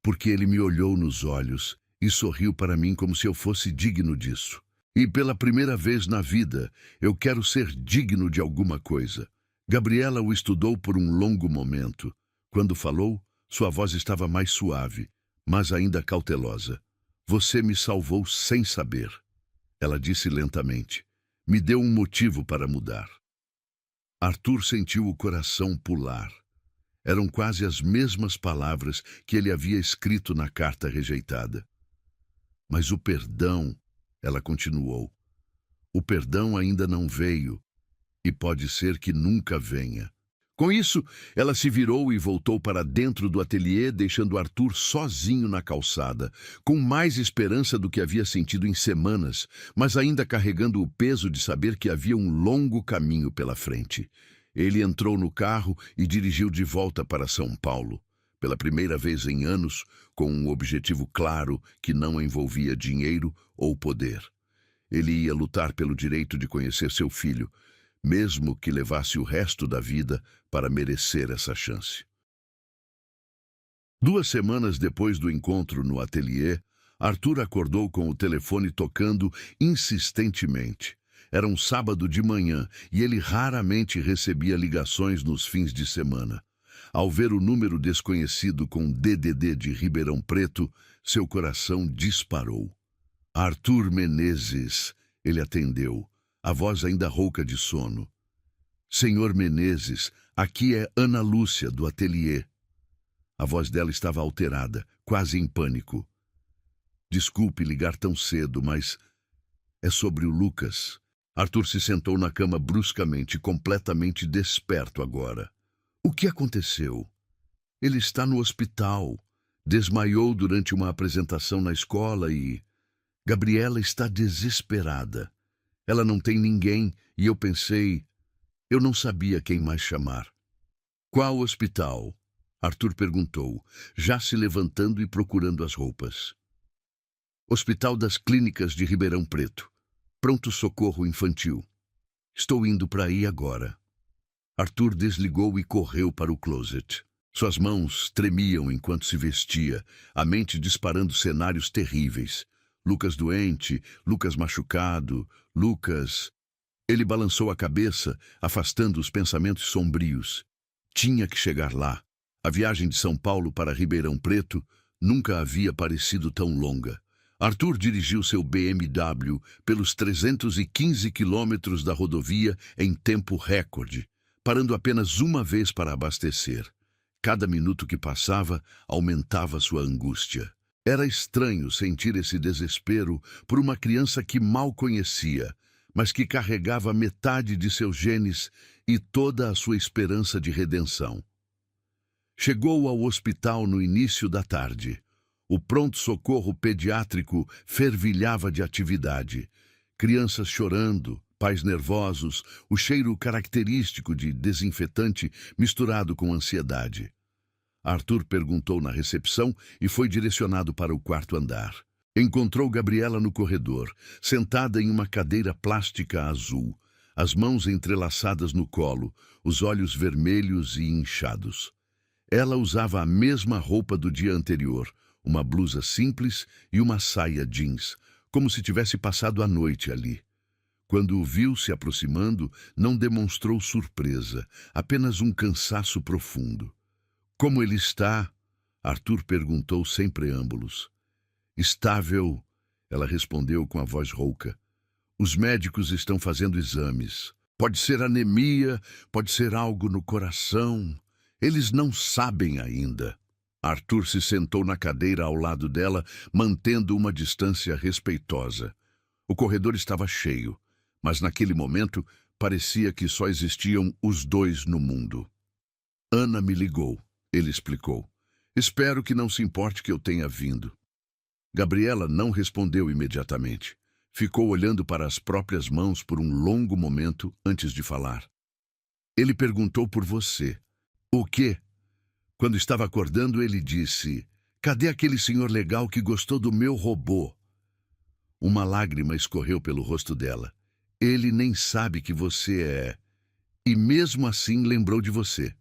Speaker 1: Porque ele me olhou nos olhos e sorriu para mim como se eu fosse digno disso. E pela primeira vez na vida, eu quero ser digno de alguma coisa. Gabriela o estudou por um longo momento. Quando falou, sua voz estava mais suave, mas ainda cautelosa. Você me salvou sem saber, ela disse lentamente. Me deu um motivo para mudar. Arthur sentiu o coração pular. Eram quase as mesmas palavras que ele havia escrito na carta rejeitada. Mas o perdão, ela continuou. O perdão ainda não veio e pode ser que nunca venha. Com isso, ela se virou e voltou para dentro do ateliê, deixando Arthur sozinho na calçada, com mais esperança do que havia sentido em semanas, mas ainda carregando o peso de saber que havia um longo caminho pela frente. Ele entrou no carro e dirigiu de volta para São Paulo, pela primeira vez em anos, com um objetivo claro que não envolvia dinheiro ou poder. Ele ia lutar pelo direito de conhecer seu filho, mesmo que levasse o resto da vida para merecer essa chance. 2 semanas depois do encontro no ateliê, Arthur acordou com o telefone tocando insistentemente. Era um sábado de manhã e ele raramente recebia ligações nos fins de semana. Ao ver o número desconhecido com DDD de Ribeirão Preto, seu coração disparou. Arthur Menezes, ele atendeu, a voz ainda rouca de sono. Senhor Menezes, aqui é Ana Lúcia, do ateliê. A voz dela estava alterada, quase em pânico. Desculpe ligar tão cedo, mas é sobre o Lucas. Arthur se sentou na cama bruscamente, completamente desperto agora. O que aconteceu? Ele está no hospital. Desmaiou durante uma apresentação na escola e... Gabriela está desesperada. Ela não tem ninguém e eu pensei... Eu não sabia quem mais chamar. Qual hospital? Arthur perguntou, já se levantando e procurando as roupas. Hospital das Clínicas de Ribeirão Preto. Pronto-socorro infantil. Estou indo para aí agora. Arthur desligou e correu para o closet. Suas mãos tremiam enquanto se vestia, a mente disparando cenários terríveis. Lucas doente, Lucas machucado, Lucas... Ele balançou a cabeça, afastando os pensamentos sombrios. Tinha que chegar lá. A viagem de São Paulo para Ribeirão Preto nunca havia parecido tão longa. Arthur dirigiu seu BMW pelos 315 quilômetros da rodovia em tempo recorde, parando apenas uma vez para abastecer. Cada minuto que passava aumentava sua angústia. Era estranho sentir esse desespero por uma criança que mal conhecia, mas que carregava metade de seus genes e toda a sua esperança de redenção. Chegou ao hospital no início da tarde. O pronto-socorro pediátrico fervilhava de atividade. Crianças chorando, pais nervosos, o cheiro característico de desinfetante misturado com ansiedade. Arthur perguntou na recepção e foi direcionado para o quarto andar. Encontrou Gabriela no corredor, sentada em uma cadeira plástica azul, as mãos entrelaçadas no colo, os olhos vermelhos e inchados. Ela usava a mesma roupa do dia anterior, uma blusa simples e uma saia jeans, como se tivesse passado a noite ali. Quando o viu se aproximando, não demonstrou surpresa, apenas um cansaço profundo. Como ele está? Arthur perguntou sem preâmbulos. Estável, ela respondeu com a voz rouca. Os médicos estão fazendo exames. Pode ser anemia, pode ser algo no coração. Eles não sabem ainda. Arthur se sentou na cadeira ao lado dela, mantendo uma distância respeitosa. O corredor estava cheio, mas naquele momento parecia que só existiam os dois no mundo. Ana me ligou, ele explicou. Espero que não se importe que eu tenha vindo. Gabriela não respondeu imediatamente. Ficou olhando para as próprias mãos por um longo momento antes de falar. Ele perguntou por você. O quê? Quando estava acordando, ele disse, cadê aquele senhor legal que gostou do meu robô? Uma lágrima escorreu pelo rosto dela. Ele nem sabe que você é... E mesmo assim lembrou de você.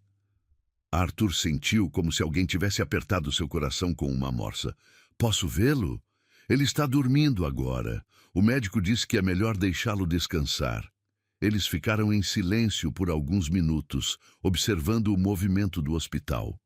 Speaker 1: Arthur sentiu como se alguém tivesse apertado seu coração com uma morsa. Posso vê-lo? Ele está dormindo agora. O médico disse que é melhor deixá-lo descansar. Eles ficaram em silêncio por alguns minutos, observando o movimento do hospital.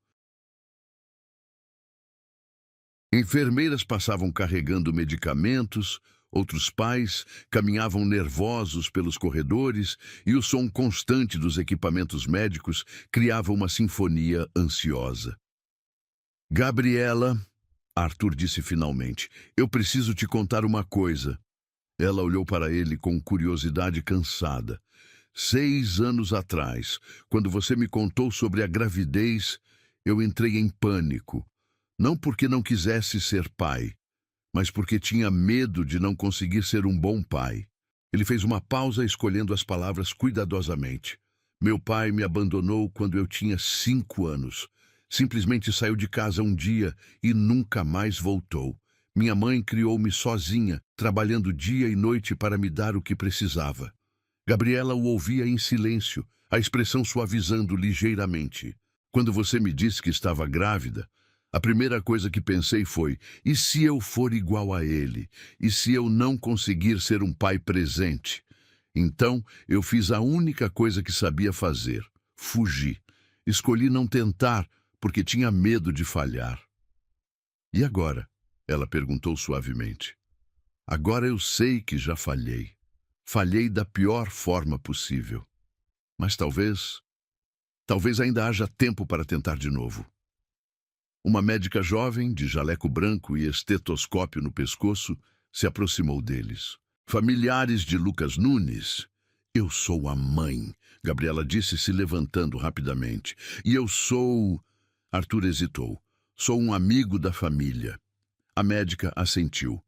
Speaker 1: Enfermeiras passavam carregando medicamentos, outros pais caminhavam nervosos pelos corredores e o som constante dos equipamentos médicos criava uma sinfonia ansiosa. Gabriela... Arthur disse finalmente, eu preciso te contar uma coisa. Ela olhou para ele com curiosidade cansada. 6 anos atrás, quando você me contou sobre a gravidez, eu entrei em pânico. Não porque não quisesse ser pai, mas porque tinha medo de não conseguir ser um bom pai. Ele fez uma pausa escolhendo as palavras cuidadosamente. Meu pai me abandonou quando eu tinha 5 anos. Simplesmente saiu de casa um dia e nunca mais voltou. Minha mãe criou-me sozinha, trabalhando dia e noite para me dar o que precisava. Gabriela o ouvia em silêncio, a expressão suavizando ligeiramente. Quando você me disse que estava grávida, a primeira coisa que pensei foi, e se eu for igual a ele? E se eu não conseguir ser um pai presente? Então, eu fiz a única coisa que sabia fazer, fugi. Escolhi não tentar, porque tinha medo de falhar. E agora? Ela perguntou suavemente. Agora eu sei que já falhei. Falhei da pior forma possível. Mas talvez ainda haja tempo para tentar de novo. Uma médica jovem, de jaleco branco e estetoscópio no pescoço, se aproximou deles. Familiares de Lucas Nunes? Eu sou a mãe, Gabriela disse, se levantando rapidamente. E eu sou... Arthur hesitou. Sou um amigo da família. A médica assentiu.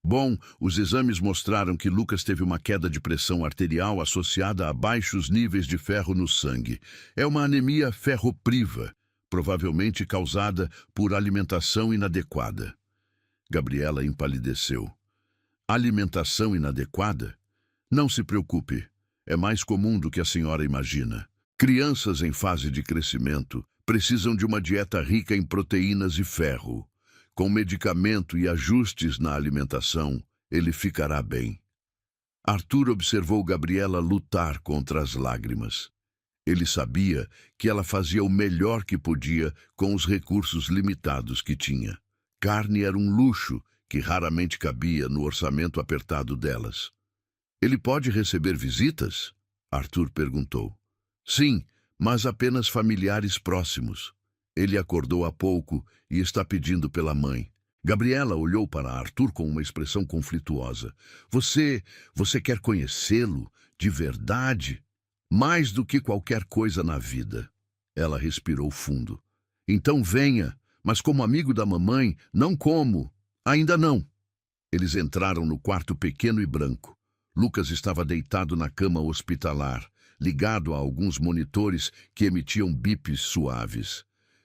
Speaker 1: Bom, os exames mostraram que Lucas teve uma queda de pressão arterial associada a baixos níveis de ferro no sangue. É uma anemia ferropriva, provavelmente causada por alimentação inadequada. Gabriela empalideceu. Alimentação inadequada? Não se preocupe. É mais comum do que a senhora imagina. Crianças em fase de crescimento precisam de uma dieta rica em proteínas e ferro. Com medicamento e ajustes na alimentação, ele ficará bem. Arthur observou Gabriela lutar contra as lágrimas. Ele sabia que ela fazia o melhor que podia com os recursos limitados que tinha. Carne era um luxo que raramente cabia no orçamento apertado delas. Ele pode receber visitas? Arthur perguntou. Sim, mas apenas familiares próximos. Ele acordou há pouco e está pedindo pela mãe. Gabriela olhou para Arthur com uma expressão conflituosa. Você quer conhecê-lo de verdade? Mais do que qualquer coisa na vida. Ela respirou fundo. Então venha, mas como amigo da mamãe, não como. Ainda não. Eles entraram no quarto pequeno e branco. Lucas estava deitado na cama hospitalar, ligado a alguns monitores que emitiam bips suaves.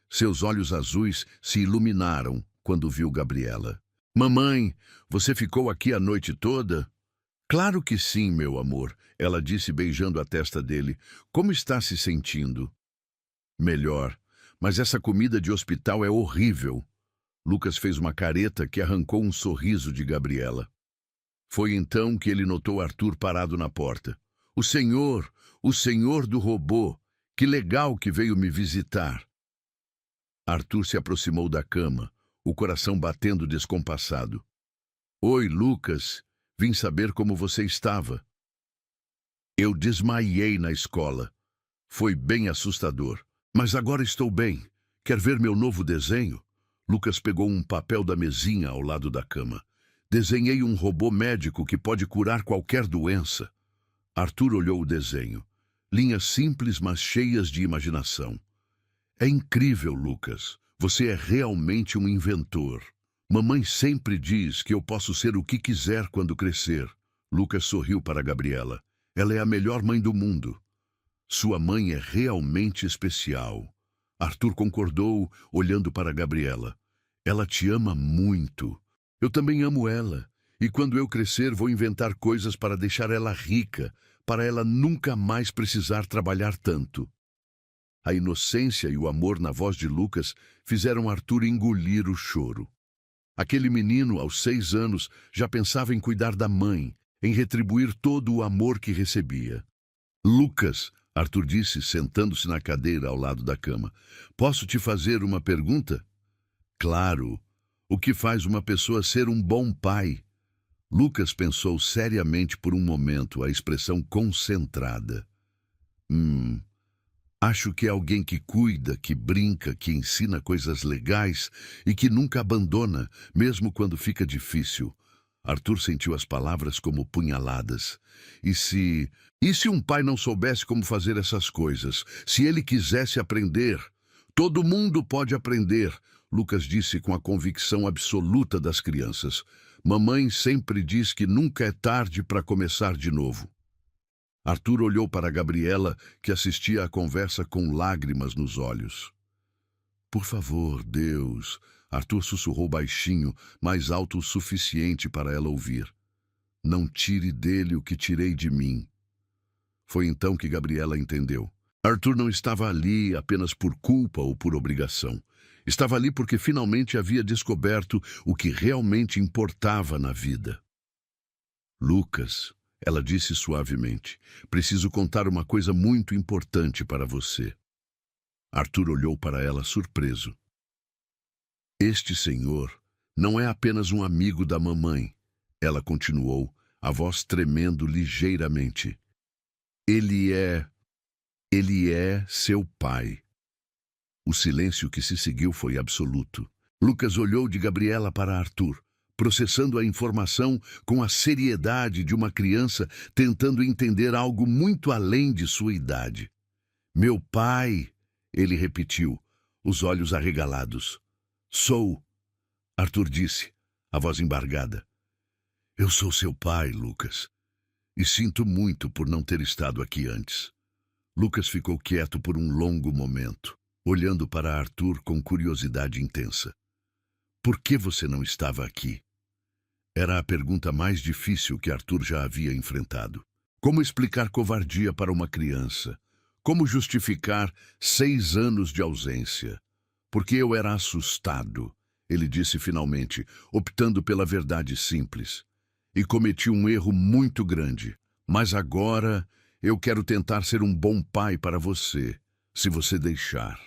Speaker 1: Seus olhos azuis se iluminaram quando viu Gabriela. Mamãe, você ficou aqui a noite toda? Claro que sim, meu amor, ela disse beijando a testa dele. Como está se sentindo? Melhor, mas essa comida de hospital é horrível. Lucas fez uma careta que arrancou um sorriso de Gabriela. Foi então que ele notou Arthur parado na porta. O senhor do robô, que legal que veio me visitar. Arthur se aproximou da cama, o coração batendo descompassado. Oi, Lucas, vim saber como você estava. Eu desmaiei na escola. Foi bem assustador. Mas agora estou bem. Quer ver meu novo desenho? Lucas pegou um papel da mesinha ao lado da cama. Desenhei um robô médico que pode curar qualquer doença. Arthur olhou o desenho. Linhas simples, mas cheias de imaginação. É incrível, Lucas. Você é realmente um inventor. Mamãe sempre diz que eu posso ser o que quiser quando crescer. Lucas sorriu para Gabriela. Ela é a melhor mãe do mundo. Sua mãe é realmente especial. Arthur concordou, olhando para Gabriela. Ela te ama muito. Eu também amo ela. E quando eu crescer, vou inventar coisas para deixar ela rica, para ela nunca mais precisar trabalhar tanto. A inocência e o amor na voz de Lucas fizeram Arthur engolir o choro. Aquele menino, aos 6 anos, já pensava em cuidar da mãe, em retribuir todo o amor que recebia. Lucas, Arthur disse, sentando-se na cadeira ao lado da cama, posso te fazer uma pergunta? Claro. O que faz uma pessoa ser um bom pai? Lucas pensou seriamente por um momento, a expressão concentrada. Acho que é alguém que cuida, que brinca, que ensina coisas legais e que nunca abandona, mesmo quando fica difícil. Arthur sentiu as palavras como punhaladas. E se um pai não soubesse como fazer essas coisas? Se ele quisesse aprender? Todo mundo pode aprender, Lucas disse com a convicção absoluta das crianças. Mamãe sempre diz que nunca é tarde para começar de novo. Arthur olhou para Gabriela, que assistia à conversa com lágrimas nos olhos. Por favor, Deus, Arthur sussurrou baixinho, mais alto o suficiente para ela ouvir. Não tire dele o que tirei de mim. Foi então que Gabriela entendeu. Arthur não estava ali apenas por culpa ou por obrigação. Estava ali porque finalmente havia descoberto o que realmente importava na vida. Lucas, ela disse suavemente, preciso contar uma coisa muito importante para você. Arthur olhou para ela surpreso. Este senhor não é apenas um amigo da mamãe, Ela continuou, a voz tremendo ligeiramente. Ele é seu pai. O silêncio que se seguiu foi absoluto. Lucas olhou de Gabriela para Arthur, processando a informação com a seriedade de uma criança tentando entender algo muito além de sua idade. Meu pai, ele repetiu, os olhos arregalados. Sou, Arthur disse, a voz embargada. Eu sou seu pai, Lucas, e sinto muito por não ter estado aqui antes. Lucas ficou quieto por um longo momento, olhando para Arthur com curiosidade intensa. Por que você não estava aqui? Era a pergunta mais difícil que Arthur já havia enfrentado. Como explicar covardia para uma criança? Como justificar 6 anos de ausência? Porque eu era assustado, ele disse finalmente, optando pela verdade simples. E cometi um erro muito grande. Mas agora eu quero tentar ser um bom pai para você, se você deixar.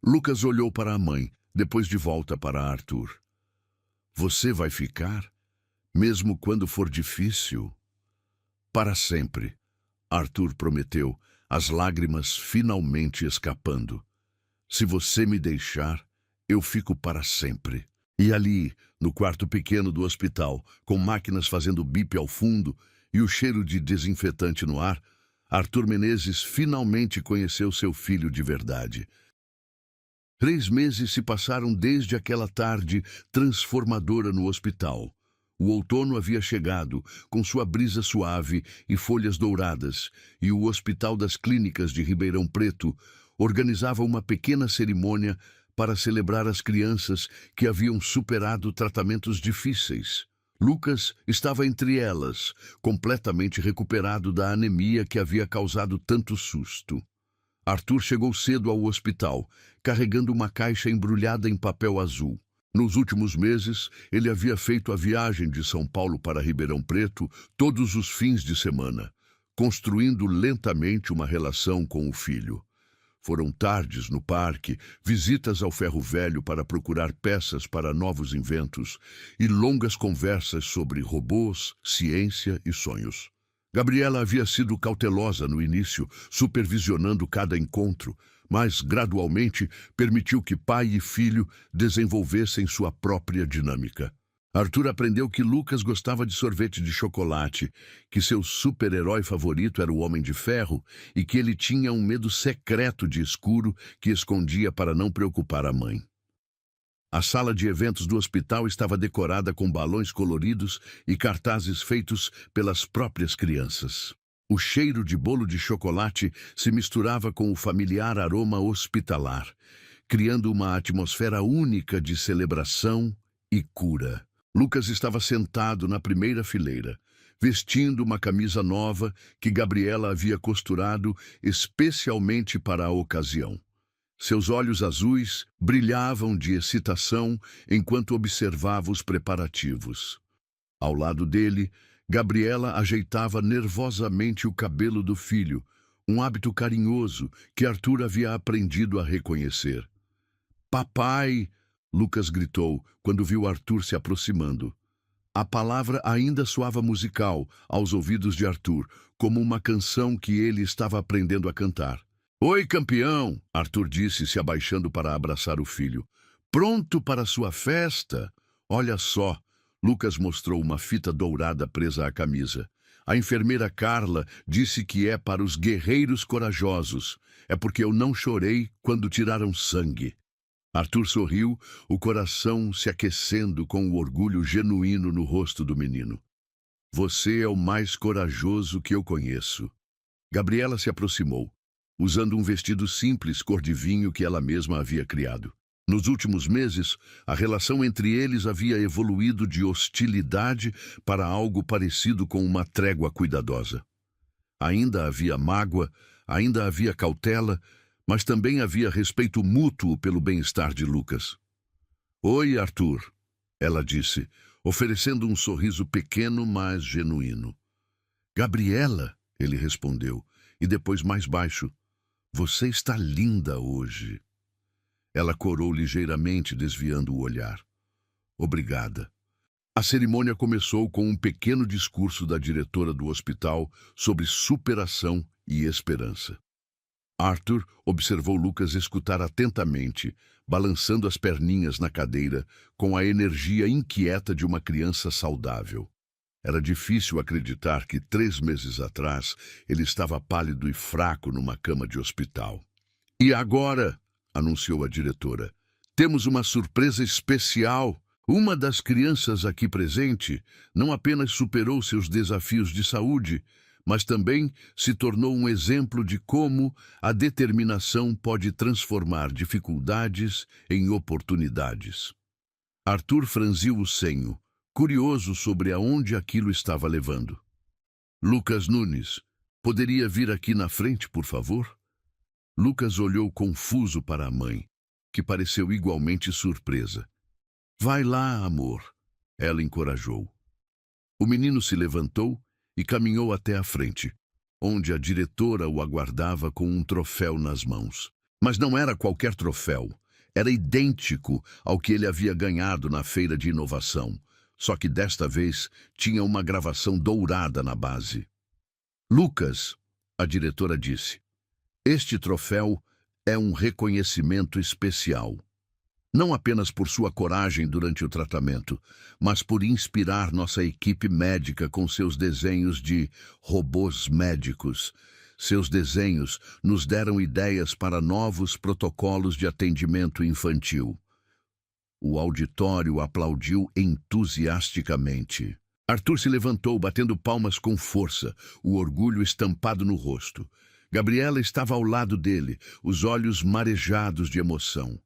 Speaker 1: Lucas olhou para a mãe, depois de volta para Arthur. Você vai ficar? Mesmo quando for difícil? Para sempre, Arthur prometeu, as lágrimas finalmente escapando. Se você me deixar, eu fico para sempre. E ali, no quarto pequeno do hospital, com máquinas fazendo bip ao fundo e o cheiro de desinfetante no ar, Arthur Menezes finalmente conheceu seu filho de verdade. 3 meses se passaram desde aquela tarde transformadora no hospital. O outono havia chegado, com sua brisa suave e folhas douradas, e o Hospital das Clínicas de Ribeirão Preto organizava uma pequena cerimônia para celebrar as crianças que haviam superado tratamentos difíceis. Lucas estava entre elas, completamente recuperado da anemia que havia causado tanto susto. Arthur chegou cedo ao hospital, carregando uma caixa embrulhada em papel azul. Nos últimos meses, ele havia feito a viagem de São Paulo para Ribeirão Preto todos os fins de semana, construindo lentamente uma relação com o filho. Foram tardes no parque, visitas ao ferro velho para procurar peças para novos inventos e longas conversas sobre robôs, ciência e sonhos. Gabriela havia sido cautelosa no início, supervisionando cada encontro, mas gradualmente permitiu que pai e filho desenvolvessem sua própria dinâmica. Arthur aprendeu que Lucas gostava de sorvete de chocolate, que seu super-herói favorito era o Homem de Ferro e que ele tinha um medo secreto de escuro que escondia para não preocupar a mãe. A sala de eventos do hospital estava decorada com balões coloridos e cartazes feitos pelas próprias crianças. O cheiro de bolo de chocolate se misturava com o familiar aroma hospitalar, criando uma atmosfera única de celebração e cura. Lucas estava sentado na primeira fileira, vestindo uma camisa nova que Gabriela havia costurado especialmente para a ocasião. Seus olhos azuis brilhavam de excitação enquanto observava os preparativos. Ao lado dele, Gabriela ajeitava nervosamente o cabelo do filho, um hábito carinhoso que Arthur havia aprendido a reconhecer. Papai! Lucas gritou quando viu Arthur se aproximando. A palavra ainda soava musical aos ouvidos de Arthur, como uma canção que ele estava aprendendo a cantar. Oi, campeão! Arthur disse, se abaixando para abraçar o filho. Pronto para sua festa? Olha só! Lucas mostrou uma fita dourada presa à camisa. A enfermeira Carla disse que é para os guerreiros corajosos. É porque eu não chorei quando tiraram sangue. Arthur sorriu, o coração se aquecendo com o orgulho genuíno no rosto do menino. Você é o mais corajoso que eu conheço. Gabriela se aproximou, usando um vestido simples cor de vinho que ela mesma havia criado. Nos últimos meses, a relação entre eles havia evoluído de hostilidade para algo parecido com uma trégua cuidadosa. Ainda havia mágoa, ainda havia cautela, mas também havia respeito mútuo pelo bem-estar de Lucas. Oi, Arthur, ela disse, oferecendo um sorriso pequeno, mas genuíno. Gabriela, ele respondeu, e depois mais baixo. Você está linda hoje. Ela corou ligeiramente, desviando o olhar. Obrigada. A cerimônia começou com um pequeno discurso da diretora do hospital sobre superação e esperança. Arthur observou Lucas escutar atentamente, balançando as perninhas na cadeira com a energia inquieta de uma criança saudável. Era difícil acreditar que 3 meses atrás ele estava pálido e fraco numa cama de hospital. "E agora", anunciou a diretora, "temos uma surpresa especial. Uma das crianças aqui presente não apenas superou seus desafios de saúde, mas também se tornou um exemplo de como a determinação pode transformar dificuldades em oportunidades." Arthur franziu o senho, curioso sobre aonde aquilo estava levando. "Lucas Nunes, poderia vir aqui na frente, por favor?" Lucas olhou confuso para a mãe, que pareceu igualmente surpresa. "Vai lá, amor", ela encorajou. O menino se levantou e caminhou até a frente, onde a diretora o aguardava com um troféu nas mãos. Mas não era qualquer troféu. Era idêntico ao que ele havia ganhado na feira de inovação, só que desta vez tinha uma gravação dourada na base. "Lucas", a diretora disse, "este troféu é um reconhecimento especial. Não apenas por sua coragem durante o tratamento, mas por inspirar nossa equipe médica com seus desenhos de robôs médicos. Seus desenhos nos deram ideias para novos protocolos de atendimento infantil." O auditório aplaudiu entusiasticamente. Arthur se levantou, batendo palmas com força, o orgulho estampado no rosto. Gabriela estava ao lado dele, os olhos marejados de emoção.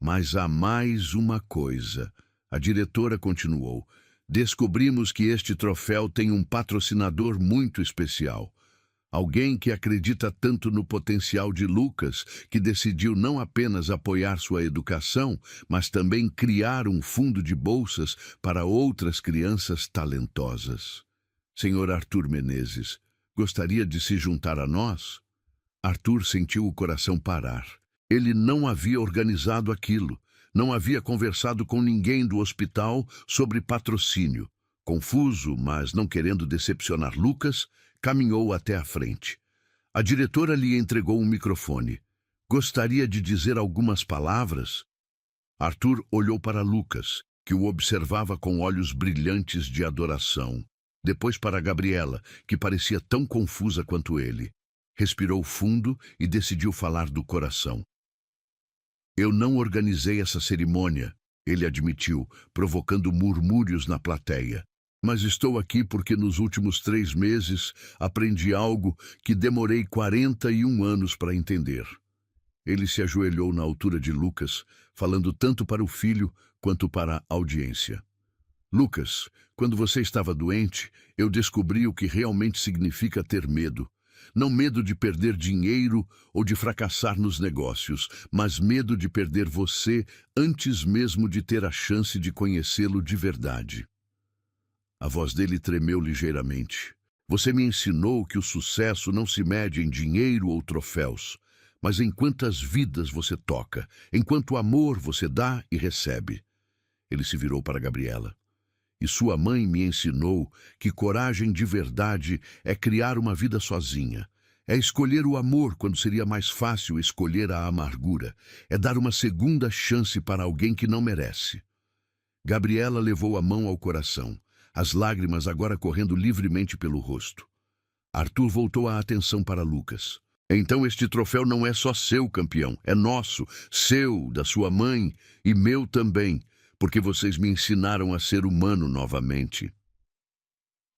Speaker 1: "Mas há mais uma coisa", a diretora continuou. "Descobrimos que este troféu tem um patrocinador muito especial. Alguém que acredita tanto no potencial de Lucas, que decidiu não apenas apoiar sua educação, mas também criar um fundo de bolsas para outras crianças talentosas. Senhor Arthur Menezes, gostaria de se juntar a nós?" Arthur sentiu o coração parar. Ele não havia organizado aquilo, não havia conversado com ninguém do hospital sobre patrocínio. Confuso, mas não querendo decepcionar Lucas, caminhou até a frente. A diretora lhe entregou um microfone. "Gostaria de dizer algumas palavras?" Arthur olhou para Lucas, que o observava com olhos brilhantes de adoração. Depois para Gabriela, que parecia tão confusa quanto ele. Respirou fundo e decidiu falar do coração. "Eu não organizei essa cerimônia", ele admitiu, provocando murmúrios na plateia. "Mas estou aqui porque nos últimos 3 meses aprendi algo que demorei 41 anos para entender." Ele se ajoelhou na altura de Lucas, falando tanto para o filho quanto para a audiência. "Lucas, quando você estava doente, eu descobri o que realmente significa ter medo. Não medo de perder dinheiro ou de fracassar nos negócios, mas medo de perder você antes mesmo de ter a chance de conhecê-lo de verdade." A voz dele tremeu ligeiramente. "Você me ensinou que o sucesso não se mede em dinheiro ou troféus, mas em quantas vidas você toca, em quanto amor você dá e recebe." Ele se virou para Gabriela. "E sua mãe me ensinou que coragem de verdade é criar uma vida sozinha. É escolher o amor quando seria mais fácil escolher a amargura. É dar uma segunda chance para alguém que não merece." Gabriela levou a mão ao coração, as lágrimas agora correndo livremente pelo rosto. Arthur voltou a atenção para Lucas. "Então este troféu não é só seu, campeão, é nosso, seu, da sua mãe e meu também, porque vocês me ensinaram a ser humano novamente."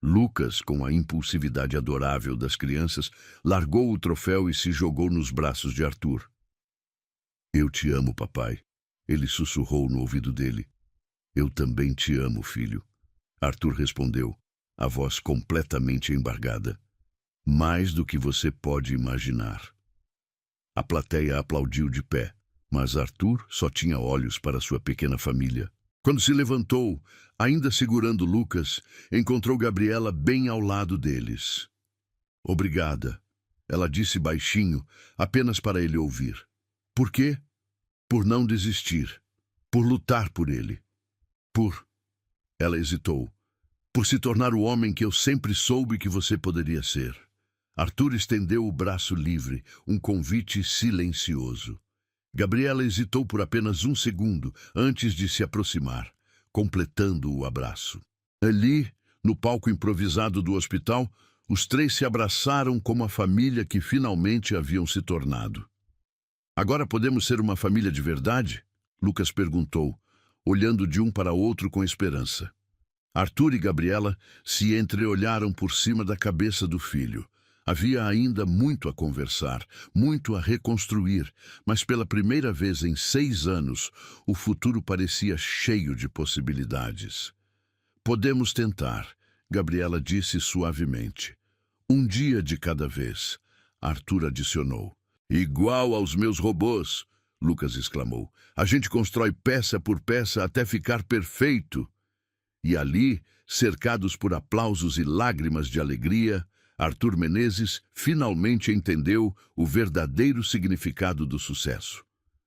Speaker 1: Lucas, com a impulsividade adorável das crianças, largou o troféu e se jogou nos braços de Arthur. "Eu te amo, papai", ele sussurrou no ouvido dele. "Eu também te amo, filho", Arthur respondeu, a voz completamente embargada. "Mais do que você pode imaginar." A plateia aplaudiu de pé, mas Arthur só tinha olhos para sua pequena família. Quando se levantou, ainda segurando Lucas, encontrou Gabriela bem ao lado deles. "Obrigada", ela disse baixinho, apenas para ele ouvir. "Por quê?" "Por não desistir, por lutar por ele, por..." Ela hesitou. Por se tornar o homem que eu sempre soube que você poderia ser. Arthur estendeu o braço livre, um convite silencioso. Gabriela hesitou por apenas um segundo antes de se aproximar, completando o abraço. Ali, no palco improvisado do hospital, os três se abraçaram como a família que finalmente haviam se tornado. Agora podemos ser uma família de verdade? Lucas perguntou, olhando de um para outro com esperança. Arthur e Gabriela se entreolharam por cima da cabeça do filho. Havia ainda muito a conversar, muito a reconstruir, mas pela primeira vez em 6 anos, o futuro parecia cheio de possibilidades. Podemos tentar, Gabriela disse suavemente. Um dia de cada vez, Arthur adicionou. Igual aos meus robôs, Lucas exclamou. A gente constrói peça por peça até ficar perfeito. E ali, cercados por aplausos e lágrimas de alegria, Arthur Menezes finalmente entendeu o verdadeiro significado do sucesso.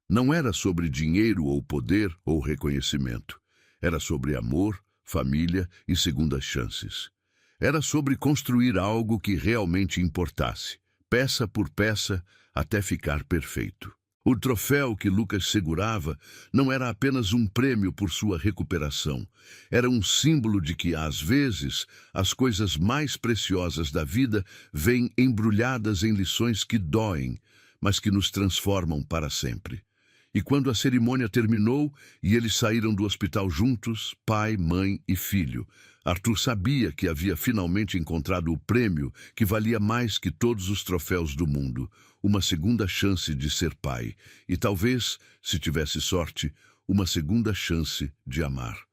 Speaker 1: Não era sobre dinheiro ou poder ou reconhecimento. Era sobre amor, família e segundas chances. Era sobre construir algo que realmente importasse, peça por peça, até ficar perfeito. O troféu que Lucas segurava não era apenas um prêmio por sua recuperação. Era um símbolo de que, às vezes, as coisas mais preciosas da vida vêm embrulhadas em lições que doem, mas que nos transformam para sempre. E quando a cerimônia terminou e eles saíram do hospital juntos, pai, mãe e filho, Arthur sabia que havia finalmente encontrado o prêmio que valia mais que todos os troféus do mundo, uma segunda chance de ser pai e talvez, se tivesse sorte, uma segunda chance de amar.